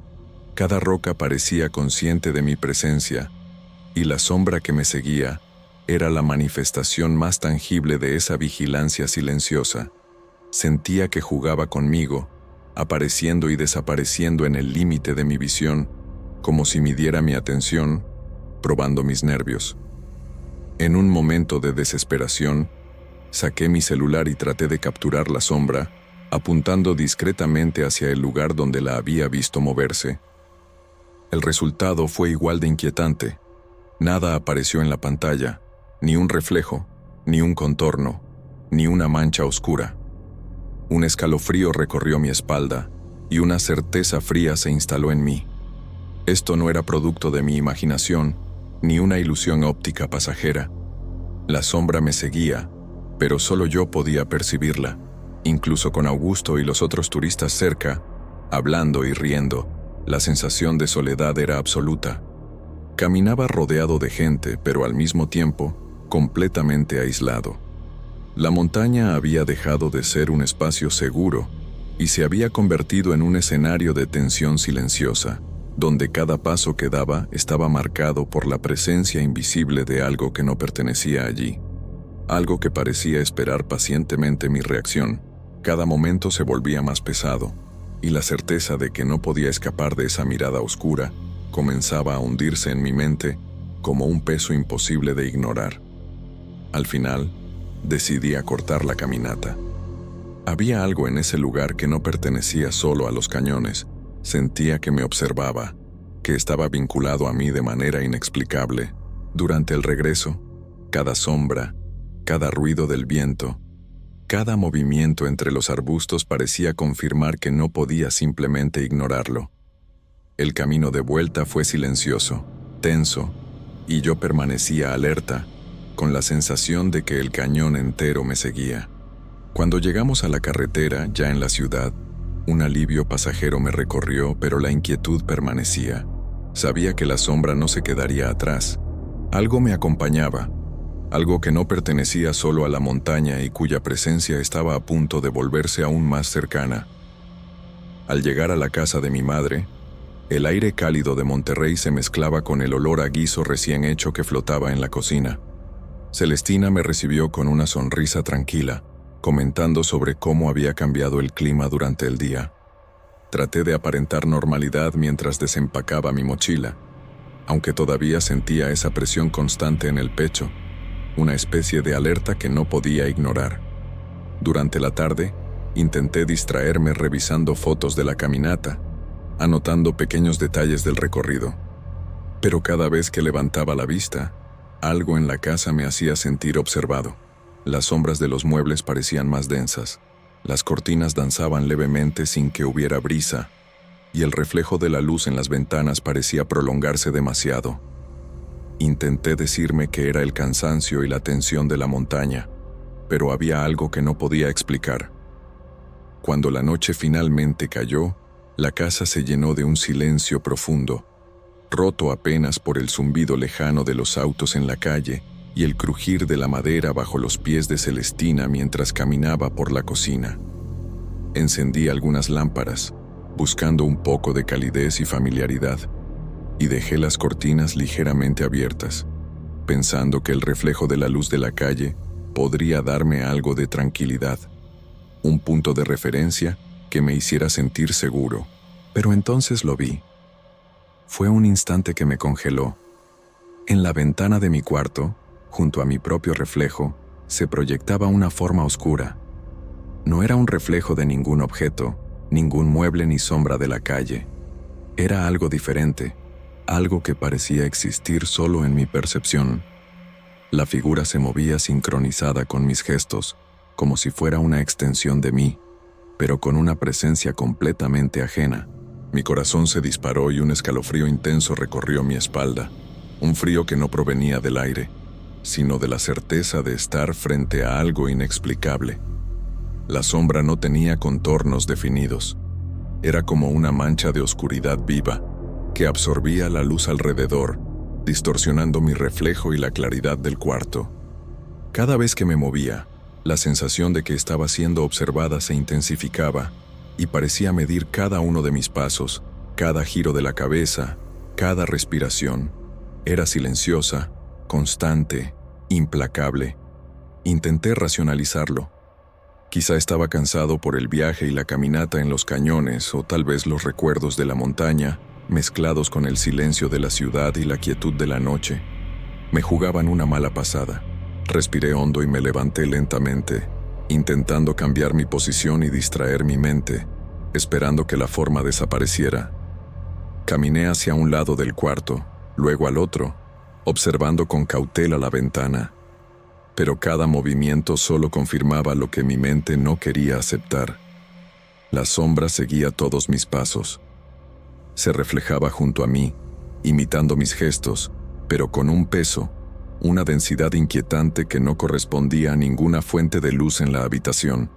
cada roca parecía consciente de mi presencia, y la sombra que me seguía era la manifestación más tangible de esa vigilancia silenciosa. Sentía que jugaba conmigo, apareciendo y desapareciendo en el límite de mi visión, como si midiera mi atención, probando mis nervios. En un momento de desesperación, saqué mi celular y traté de capturar la sombra, apuntando discretamente hacia el lugar donde la había visto moverse. El resultado fue igual de inquietante. Nada apareció en la pantalla, ni un reflejo, ni un contorno, ni una mancha oscura. Un escalofrío recorrió mi espalda y una certeza fría se instaló en mí. Esto no era producto de mi imaginación, ni una ilusión óptica pasajera. La sombra me seguía, pero solo yo podía percibirla, incluso con Augusto y los otros turistas cerca, hablando y riendo. La sensación de soledad era absoluta. Caminaba rodeado de gente, pero al mismo tiempo, completamente aislado. La montaña había dejado de ser un espacio seguro y se había convertido en un escenario de tensión silenciosa, donde cada paso que daba estaba marcado por la presencia invisible de algo que no pertenecía allí, algo que parecía esperar pacientemente mi reacción. Cada momento se volvía más pesado, y la certeza de que no podía escapar de esa mirada oscura comenzaba a hundirse en mi mente como un peso imposible de ignorar. Al final, decidí acortar la caminata. Había algo en ese lugar que no pertenecía solo a los cañones. Sentía que me observaba, que estaba vinculado a mí de manera inexplicable. Durante el regreso, cada sombra, cada ruido del viento, cada movimiento entre los arbustos parecía confirmar que no podía simplemente ignorarlo. El camino de vuelta fue silencioso, tenso, y yo permanecía alerta, con la sensación de que el cañón entero me seguía. Cuando llegamos a la carretera, ya en la ciudad, un alivio pasajero me recorrió, pero la inquietud permanecía. Sabía que la sombra no se quedaría atrás. Algo me acompañaba, algo que no pertenecía solo a la montaña y cuya presencia estaba a punto de volverse aún más cercana. Al llegar a la casa de mi madre, el aire cálido de Monterrey se mezclaba con el olor a guiso recién hecho que flotaba en la cocina. Celestina me recibió con una sonrisa tranquila, comentando sobre cómo había cambiado el clima durante el día. Traté de aparentar normalidad mientras desempacaba mi mochila, aunque todavía sentía esa presión constante en el pecho, una especie de alerta que no podía ignorar. Durante la tarde, intenté distraerme revisando fotos de la caminata, anotando pequeños detalles del recorrido. Pero cada vez que levantaba la vista, algo en la casa me hacía sentir observado. Las sombras de los muebles parecían más densas, las cortinas danzaban levemente sin que hubiera brisa, y el reflejo de la luz en las ventanas parecía prolongarse demasiado. Intenté decirme que era el cansancio y la tensión de la montaña, pero había algo que no podía explicar. Cuando la noche finalmente cayó, la casa se llenó de un silencio profundo, roto apenas por el zumbido lejano de los autos en la calle y el crujir de la madera bajo los pies de Celestina mientras caminaba por la cocina. Encendí algunas lámparas, buscando un poco de calidez y familiaridad, y dejé las cortinas ligeramente abiertas, pensando que el reflejo de la luz de la calle podría darme algo de tranquilidad, un punto de referencia que me hiciera sentir seguro. Pero entonces lo vi. Fue un instante que me congeló. En la ventana de mi cuarto, junto a mi propio reflejo, se proyectaba una forma oscura. No era un reflejo de ningún objeto, ningún mueble ni sombra de la calle. Era algo diferente, algo que parecía existir solo en mi percepción. La figura se movía sincronizada con mis gestos, como si fuera una extensión de mí, pero con una presencia completamente ajena. Mi corazón se disparó y un escalofrío intenso recorrió mi espalda, un frío que no provenía del aire, sino de la certeza de estar frente a algo inexplicable. La sombra no tenía contornos definidos. Era como una mancha de oscuridad viva, que absorbía la luz alrededor, distorsionando mi reflejo y la claridad del cuarto. Cada vez que me movía, la sensación de que estaba siendo observada se intensificaba y parecía medir cada uno de mis pasos, cada giro de la cabeza, cada respiración. Era silenciosa, constante, implacable. Intenté racionalizarlo. Quizá estaba cansado por el viaje y la caminata en los cañones, o tal vez los recuerdos de la montaña, mezclados con el silencio de la ciudad y la quietud de la noche, me jugaban una mala pasada. Respiré hondo y me levanté lentamente, intentando cambiar mi posición y distraer mi mente, esperando que la forma desapareciera. Caminé hacia un lado del cuarto, luego al otro, observando con cautela la ventana, pero cada movimiento solo confirmaba lo que mi mente no quería aceptar. La sombra seguía todos mis pasos. Se reflejaba junto a mí, imitando mis gestos, pero con un peso, una densidad inquietante que no correspondía a ninguna fuente de luz en la habitación.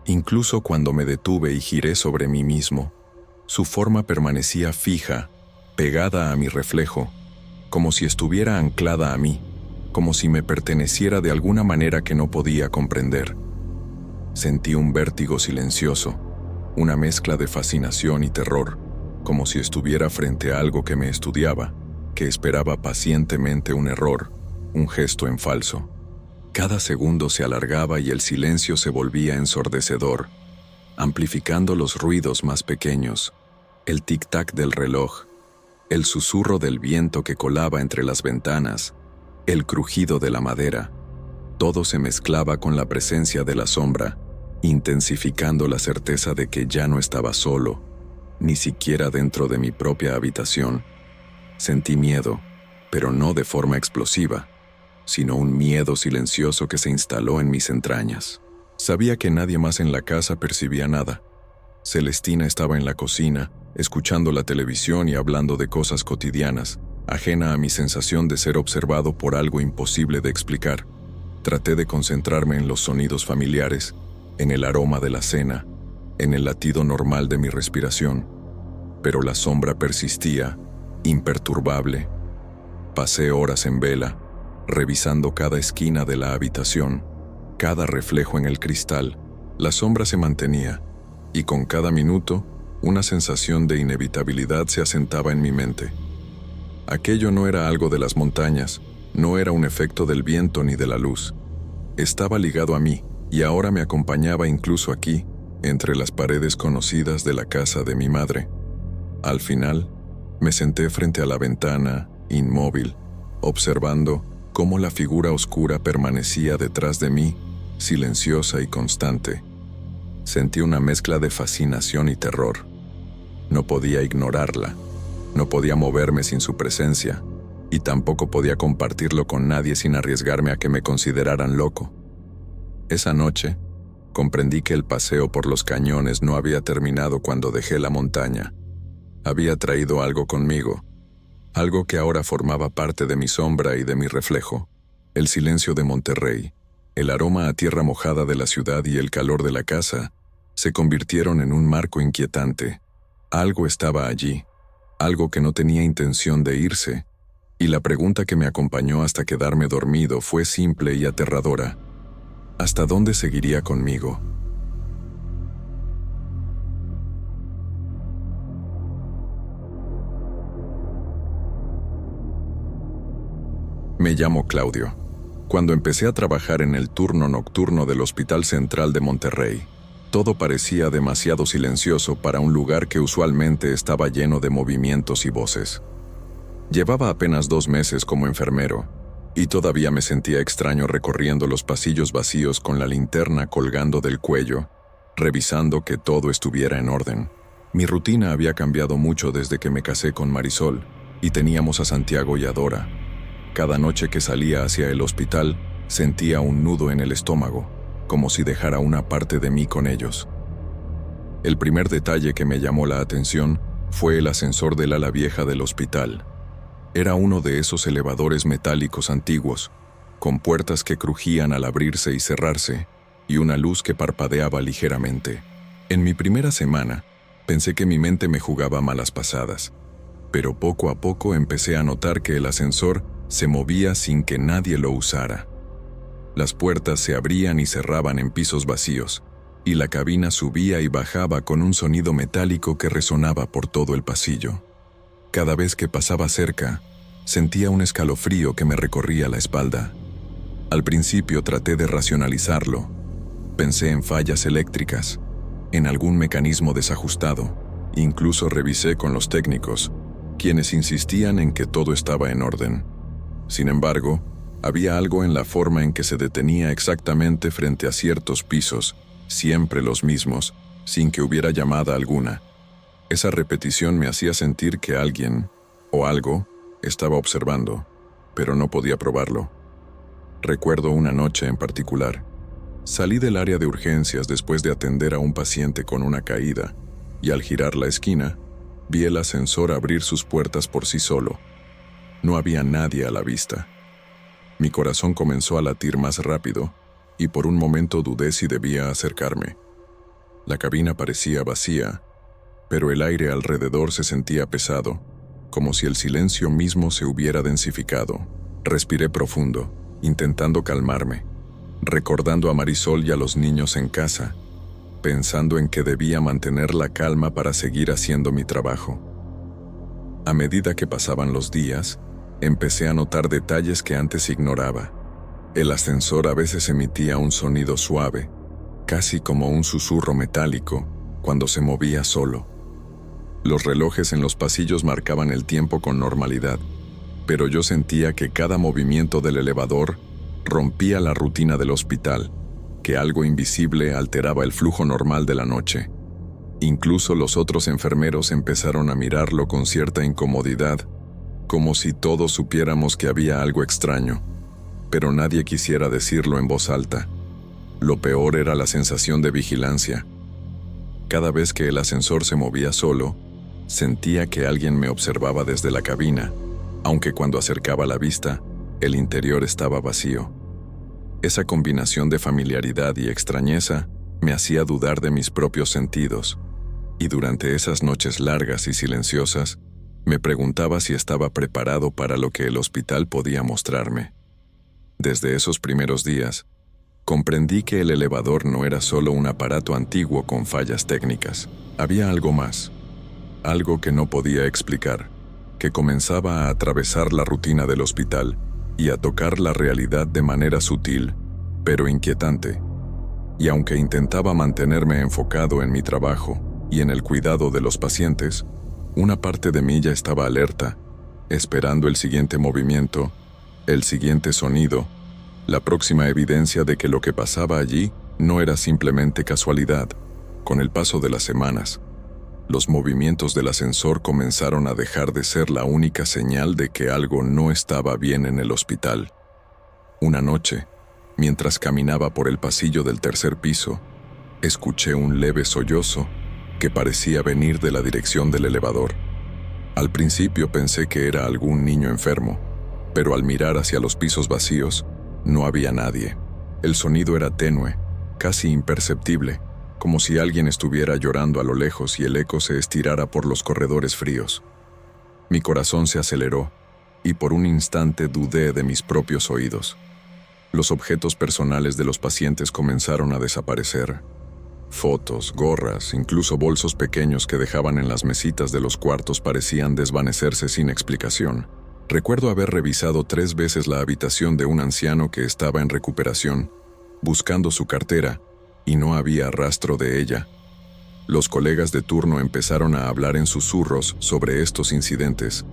Incluso cuando me detuve y giré sobre mí mismo, su forma permanecía fija, pegada a mi reflejo, como si estuviera anclada a mí, como si me perteneciera de alguna manera que no podía comprender. Sentí un vértigo silencioso, una mezcla de fascinación y terror, como si estuviera frente a algo que me estudiaba, que esperaba pacientemente un error, un gesto en falso. Cada segundo se alargaba y el silencio se volvía ensordecedor, amplificando los ruidos más pequeños, el tic-tac del reloj, el susurro del viento que colaba entre las ventanas, el crujido de la madera. Todo se mezclaba con la presencia de la sombra, intensificando la certeza de que ya no estaba solo, ni siquiera dentro de mi propia habitación. Sentí miedo, pero no de forma explosiva, sino un miedo silencioso que se instaló en mis entrañas. Sabía que nadie más en la casa percibía nada. Celestina estaba en la cocina, escuchando la televisión y hablando de cosas cotidianas, ajena a mi sensación de ser observado por algo imposible de explicar. Traté de concentrarme en los sonidos familiares, en el aroma de la cena, en el latido normal de mi respiración, pero la sombra persistía, imperturbable. Pasé horas en vela, revisando cada esquina de la habitación, cada reflejo en el cristal. La sombra se mantenía, y con cada minuto, una sensación de inevitabilidad se asentaba en mi mente. Aquello no era algo de las montañas, no era un efecto del viento ni de la luz. Estaba ligado a mí, y ahora me acompañaba incluso aquí, entre las paredes conocidas de la casa de mi madre. Al final, me senté frente a la ventana, inmóvil, observando cómo la figura oscura permanecía detrás de mí, silenciosa y constante. Sentí una mezcla de fascinación y terror. No podía ignorarla, no podía moverme sin su presencia, y tampoco podía compartirlo con nadie sin arriesgarme a que me consideraran loco. Esa noche, comprendí que el paseo por los cañones no había terminado cuando dejé la montaña. Había traído algo conmigo, algo que ahora formaba parte de mi sombra y de mi reflejo. El silencio de Monterrey, el aroma a tierra mojada de la ciudad y el calor de la casa se convirtieron en un marco inquietante. Algo estaba allí, algo que no tenía intención de irse, y la pregunta que me acompañó hasta quedarme dormido fue simple y aterradora. ¿Hasta dónde seguiría conmigo? Me llamo Claudio. Cuando empecé a trabajar en el turno nocturno del Hospital Central de Monterrey, todo parecía demasiado silencioso para un lugar que usualmente estaba lleno de movimientos y voces. Llevaba apenas 2 meses como enfermero, y todavía me sentía extraño recorriendo los pasillos vacíos con la linterna colgando del cuello, revisando que todo estuviera en orden. Mi rutina había cambiado mucho desde que me casé con Marisol, y teníamos a Santiago y a Dora. Cada noche que salía hacia el hospital, sentía un nudo en el estómago, como si dejara una parte de mí con ellos. El primer detalle que me llamó la atención fue el ascensor del ala vieja del hospital. Era uno de esos elevadores metálicos antiguos, con puertas que crujían al abrirse y cerrarse, y una luz que parpadeaba ligeramente. En mi primera semana, pensé que mi mente me jugaba malas pasadas, pero poco a poco empecé a notar que el ascensor se movía sin que nadie lo usara. Las puertas se abrían y cerraban en pisos vacíos, y la cabina subía y bajaba con un sonido metálico que resonaba por todo el pasillo. Cada vez que pasaba cerca, sentía un escalofrío que me recorría la espalda. Al principio traté de racionalizarlo. Pensé en fallas eléctricas, en algún mecanismo desajustado. Incluso revisé con los técnicos, quienes insistían en que todo estaba en orden. Sin embargo, había algo en la forma en que se detenía exactamente frente a ciertos pisos, siempre los mismos, sin que hubiera llamada alguna. Esa repetición me hacía sentir que alguien, o algo, estaba observando, pero no podía probarlo. Recuerdo una noche en particular. Salí del área de urgencias después de atender a un paciente con una caída, y al girar la esquina, vi el ascensor abrir sus puertas por sí solo. No había nadie a la vista. Mi corazón comenzó a latir más rápido, y por un momento dudé si debía acercarme. La cabina parecía vacía, pero el aire alrededor se sentía pesado, como si el silencio mismo se hubiera densificado. Respiré profundo, intentando calmarme, recordando a Marisol y a los niños en casa, pensando en que debía mantener la calma para seguir haciendo mi trabajo. A medida que pasaban los días, empecé a notar detalles que antes ignoraba. El ascensor a veces emitía un sonido suave, casi como un susurro metálico, cuando se movía solo. Los relojes en los pasillos marcaban el tiempo con normalidad, pero yo sentía que cada movimiento del elevador rompía la rutina del hospital, que algo invisible alteraba el flujo normal de la noche. Incluso los otros enfermeros empezaron a mirarlo con cierta incomodidad, como si todos supiéramos que había algo extraño, pero nadie quisiera decirlo en voz alta. Lo peor era la sensación de vigilancia. Cada vez que el ascensor se movía solo, sentía que alguien me observaba desde la cabina, aunque cuando acercaba la vista, el interior estaba vacío. Esa combinación de familiaridad y extrañeza me hacía dudar de mis propios sentidos, y durante esas noches largas y silenciosas, me preguntaba si estaba preparado para lo que el hospital podía mostrarme. Desde esos primeros días, comprendí que el elevador no era solo un aparato antiguo con fallas técnicas. Había algo más, algo que no podía explicar, que comenzaba a atravesar la rutina del hospital y a tocar la realidad de manera sutil, pero inquietante. Y aunque intentaba mantenerme enfocado en mi trabajo y en el cuidado de los pacientes, una parte de mí ya estaba alerta, esperando el siguiente movimiento, el siguiente sonido, la próxima evidencia de que lo que pasaba allí no era simplemente casualidad. Con el paso de las semanas, los movimientos del ascensor comenzaron a dejar de ser la única señal de que algo no estaba bien en el hospital. Una noche, mientras caminaba por el pasillo del 3er piso, escuché un leve sollozo que parecía venir de la dirección del elevador. Al principio pensé que era algún niño enfermo, pero al mirar hacia los pisos vacíos, no había nadie. El sonido era tenue, casi imperceptible, como si alguien estuviera llorando a lo lejos y el eco se estirara por los corredores fríos. Mi corazón se aceleró, y por un instante dudé de mis propios oídos. Los objetos personales de los pacientes comenzaron a desaparecer. Fotos, gorras, incluso bolsos pequeños que dejaban en las mesitas de los cuartos parecían desvanecerse sin explicación. Recuerdo haber revisado 3 veces la habitación de un anciano que estaba en recuperación, buscando su cartera, y no había rastro de ella. Los colegas de turno empezaron a hablar en susurros sobre estos incidentes,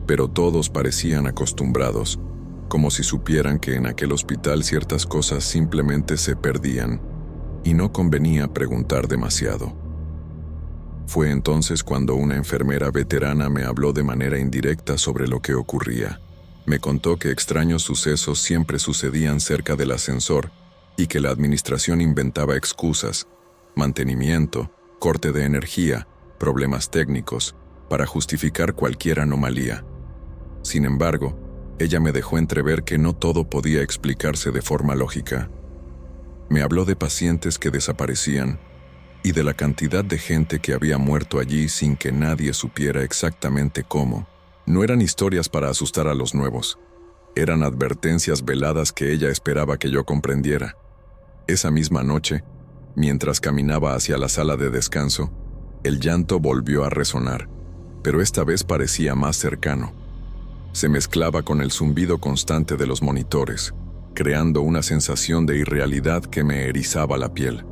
pero todos parecían acostumbrados, como si supieran que en aquel hospital ciertas cosas simplemente se perdían, y no convenía preguntar demasiado. Fue entonces cuando una enfermera veterana me habló de manera indirecta sobre lo que ocurría. Me contó que extraños sucesos siempre sucedían cerca del ascensor y que la administración inventaba excusas, mantenimiento, corte de energía, problemas técnicos, para justificar cualquier anomalía. Sin embargo, ella me dejó entrever que no todo podía explicarse de forma lógica. Me habló de pacientes que desaparecían y de la cantidad de gente que había muerto allí sin que nadie supiera exactamente cómo. No eran historias para asustar a los nuevos. Eran advertencias veladas que ella esperaba que yo comprendiera. Esa misma noche, mientras caminaba hacia la sala de descanso, el llanto volvió a resonar, pero esta vez parecía más cercano. Se mezclaba con el zumbido constante de los monitores, creando una sensación de irrealidad que me erizaba la piel.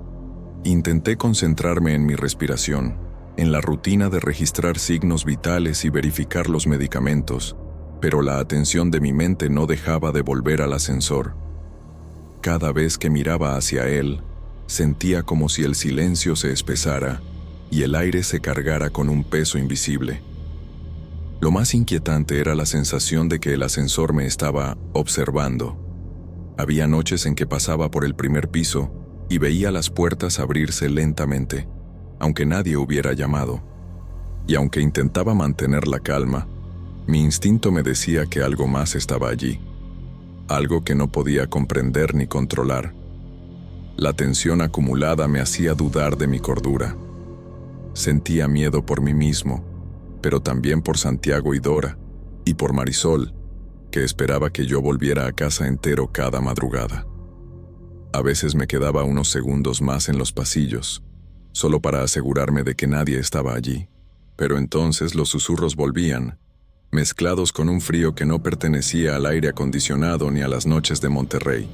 Intenté concentrarme en mi respiración, en la rutina de registrar signos vitales y verificar los medicamentos, pero la atención de mi mente no dejaba de volver al ascensor. Cada vez que miraba hacia él, sentía como si el silencio se espesara y el aire se cargara con un peso invisible. Lo más inquietante era la sensación de que el ascensor me estaba observando. Había noches en que pasaba por el primer piso y veía las puertas abrirse lentamente, aunque nadie hubiera llamado. Y aunque intentaba mantener la calma, mi instinto me decía que algo más estaba allí, algo que no podía comprender ni controlar. La tensión acumulada me hacía dudar de mi cordura. Sentía miedo por mí mismo, pero también por Santiago y Dora, y por Marisol, que esperaba que yo volviera a casa entero cada madrugada. A veces me quedaba unos segundos más en los pasillos, solo para asegurarme de que nadie estaba allí, pero entonces los susurros volvían, mezclados con un frío que no pertenecía al aire acondicionado ni a las noches de Monterrey.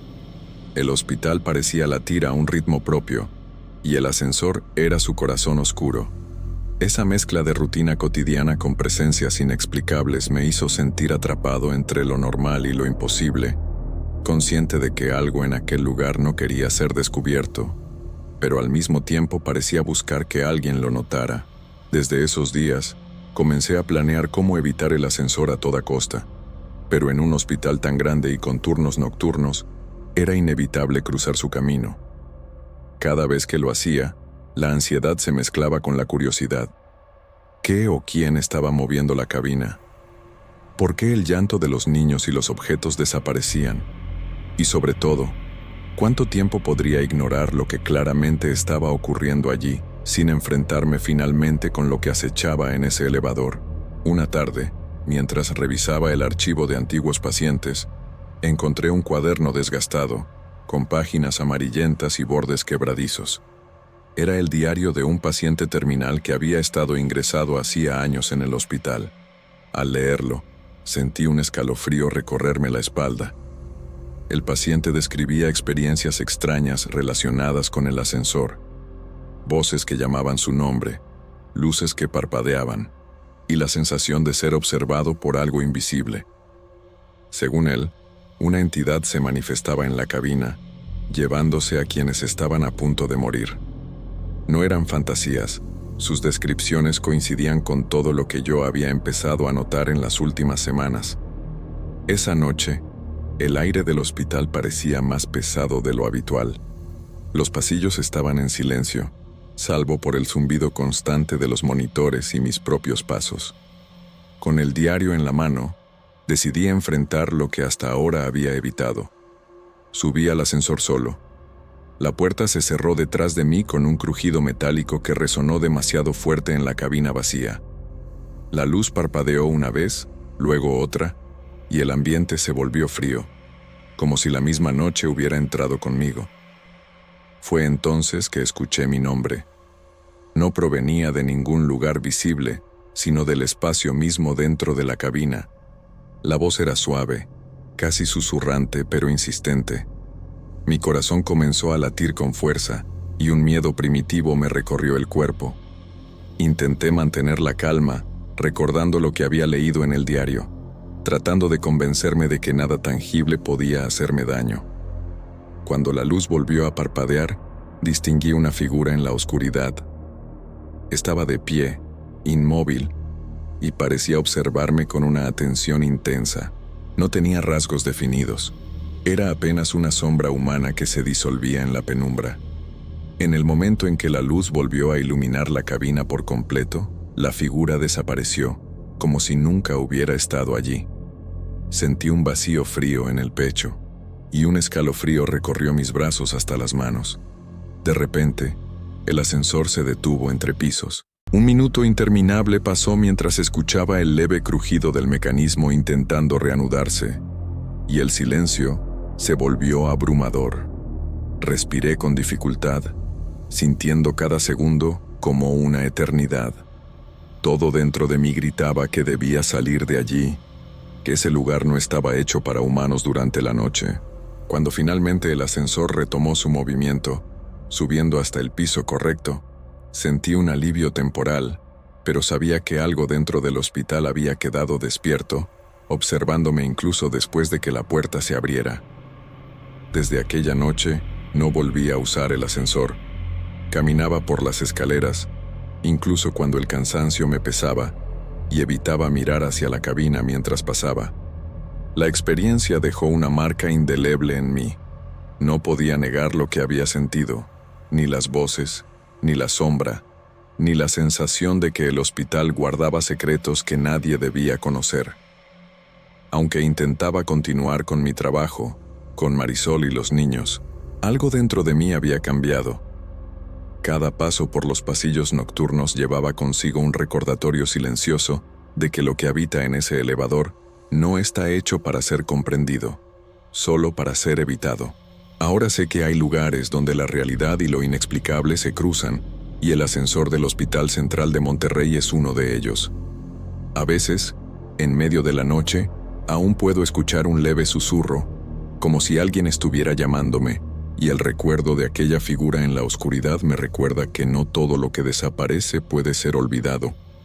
El hospital parecía latir a un ritmo propio, y el ascensor era su corazón oscuro. Esa mezcla de rutina cotidiana con presencias inexplicables me hizo sentir atrapado entre lo normal y lo imposible, consciente de que algo en aquel lugar no quería ser descubierto, pero al mismo tiempo parecía buscar que alguien lo notara. Desde esos días, comencé a planear cómo evitar el ascensor a toda costa, pero en un hospital tan grande y con turnos nocturnos, era inevitable cruzar su camino. Cada vez que lo hacía, la ansiedad se mezclaba con la curiosidad. ¿Qué o quién estaba moviendo la cabina? ¿Por qué el llanto de los niños y los objetos desaparecían? Y sobre todo, ¿cuánto tiempo podría ignorar lo que claramente estaba ocurriendo allí, sin enfrentarme finalmente con lo que acechaba en ese elevador? Una tarde, mientras revisaba el archivo de antiguos pacientes, encontré un cuaderno desgastado, con páginas amarillentas y bordes quebradizos. Era el diario de un paciente terminal que había estado ingresado hacía años en el hospital. Al leerlo, sentí un escalofrío recorrerme la espalda. El paciente describía experiencias extrañas relacionadas con el ascensor, voces que llamaban su nombre, luces que parpadeaban, y la sensación de ser observado por algo invisible. Según él, una entidad se manifestaba en la cabina, llevándose a quienes estaban a punto de morir. No eran fantasías, sus descripciones coincidían con todo lo que yo había empezado a notar en las últimas semanas. Esa noche, el aire del hospital parecía más pesado de lo habitual. Los pasillos estaban en silencio, salvo por el zumbido constante de los monitores y mis propios pasos. Con el diario en la mano, decidí enfrentar lo que hasta ahora había evitado. Subí al ascensor solo. La puerta se cerró detrás de mí con un crujido metálico que resonó demasiado fuerte en la cabina vacía. La luz parpadeó una vez, luego otra, y el ambiente se volvió frío, como si la misma noche hubiera entrado conmigo. Fue entonces que escuché mi nombre. No provenía de ningún lugar visible, sino del espacio mismo dentro de la cabina. La voz era suave, casi susurrante pero insistente. Mi corazón comenzó a latir con fuerza y un miedo primitivo me recorrió el cuerpo. Intenté mantener la calma, recordando lo que había leído en el diario, tratando de convencerme de que nada tangible podía hacerme daño. Cuando la luz volvió a parpadear, distinguí una figura en la oscuridad. Estaba de pie, inmóvil, y parecía observarme con una atención intensa. No tenía rasgos definidos. Era apenas una sombra humana que se disolvía en la penumbra. En el momento en que la luz volvió a iluminar la cabina por completo, la figura desapareció, como si nunca hubiera estado allí. Sentí un vacío frío en el pecho, y un escalofrío recorrió mis brazos hasta las manos. De repente, el ascensor se detuvo entre pisos. Un minuto interminable pasó mientras escuchaba el leve crujido del mecanismo intentando reanudarse, y el silencio se volvió abrumador. Respiré con dificultad, sintiendo cada segundo como una eternidad. Todo dentro de mí gritaba que debía salir de allí, que ese lugar no estaba hecho para humanos durante la noche. Cuando finalmente el ascensor retomó su movimiento, subiendo hasta el piso correcto, sentí un alivio temporal, pero sabía que algo dentro del hospital había quedado despierto, observándome incluso después de que la puerta se abriera. Desde aquella noche, no volví a usar el ascensor. Caminaba por las escaleras, incluso cuando el cansancio me pesaba, y evitaba mirar hacia la cabina mientras pasaba. La experiencia dejó una marca indeleble en mí. No podía negar lo que había sentido, ni las voces, ni la sombra, ni la sensación de que el hospital guardaba secretos que nadie debía conocer. Aunque intentaba continuar con mi trabajo, con Marisol y los niños, algo dentro de mí había cambiado. Cada paso por los pasillos nocturnos llevaba consigo un recordatorio silencioso de que lo que habita en ese elevador no está hecho para ser comprendido, solo para ser evitado. Ahora sé que hay lugares donde la realidad y lo inexplicable se cruzan, y el ascensor del Hospital Central de Monterrey es uno de ellos. A veces, en medio de la noche, aún puedo escuchar un leve susurro, como si alguien estuviera llamándome, y el recuerdo de aquella figura en la oscuridad me recuerda que no todo lo que desaparece puede ser olvidado.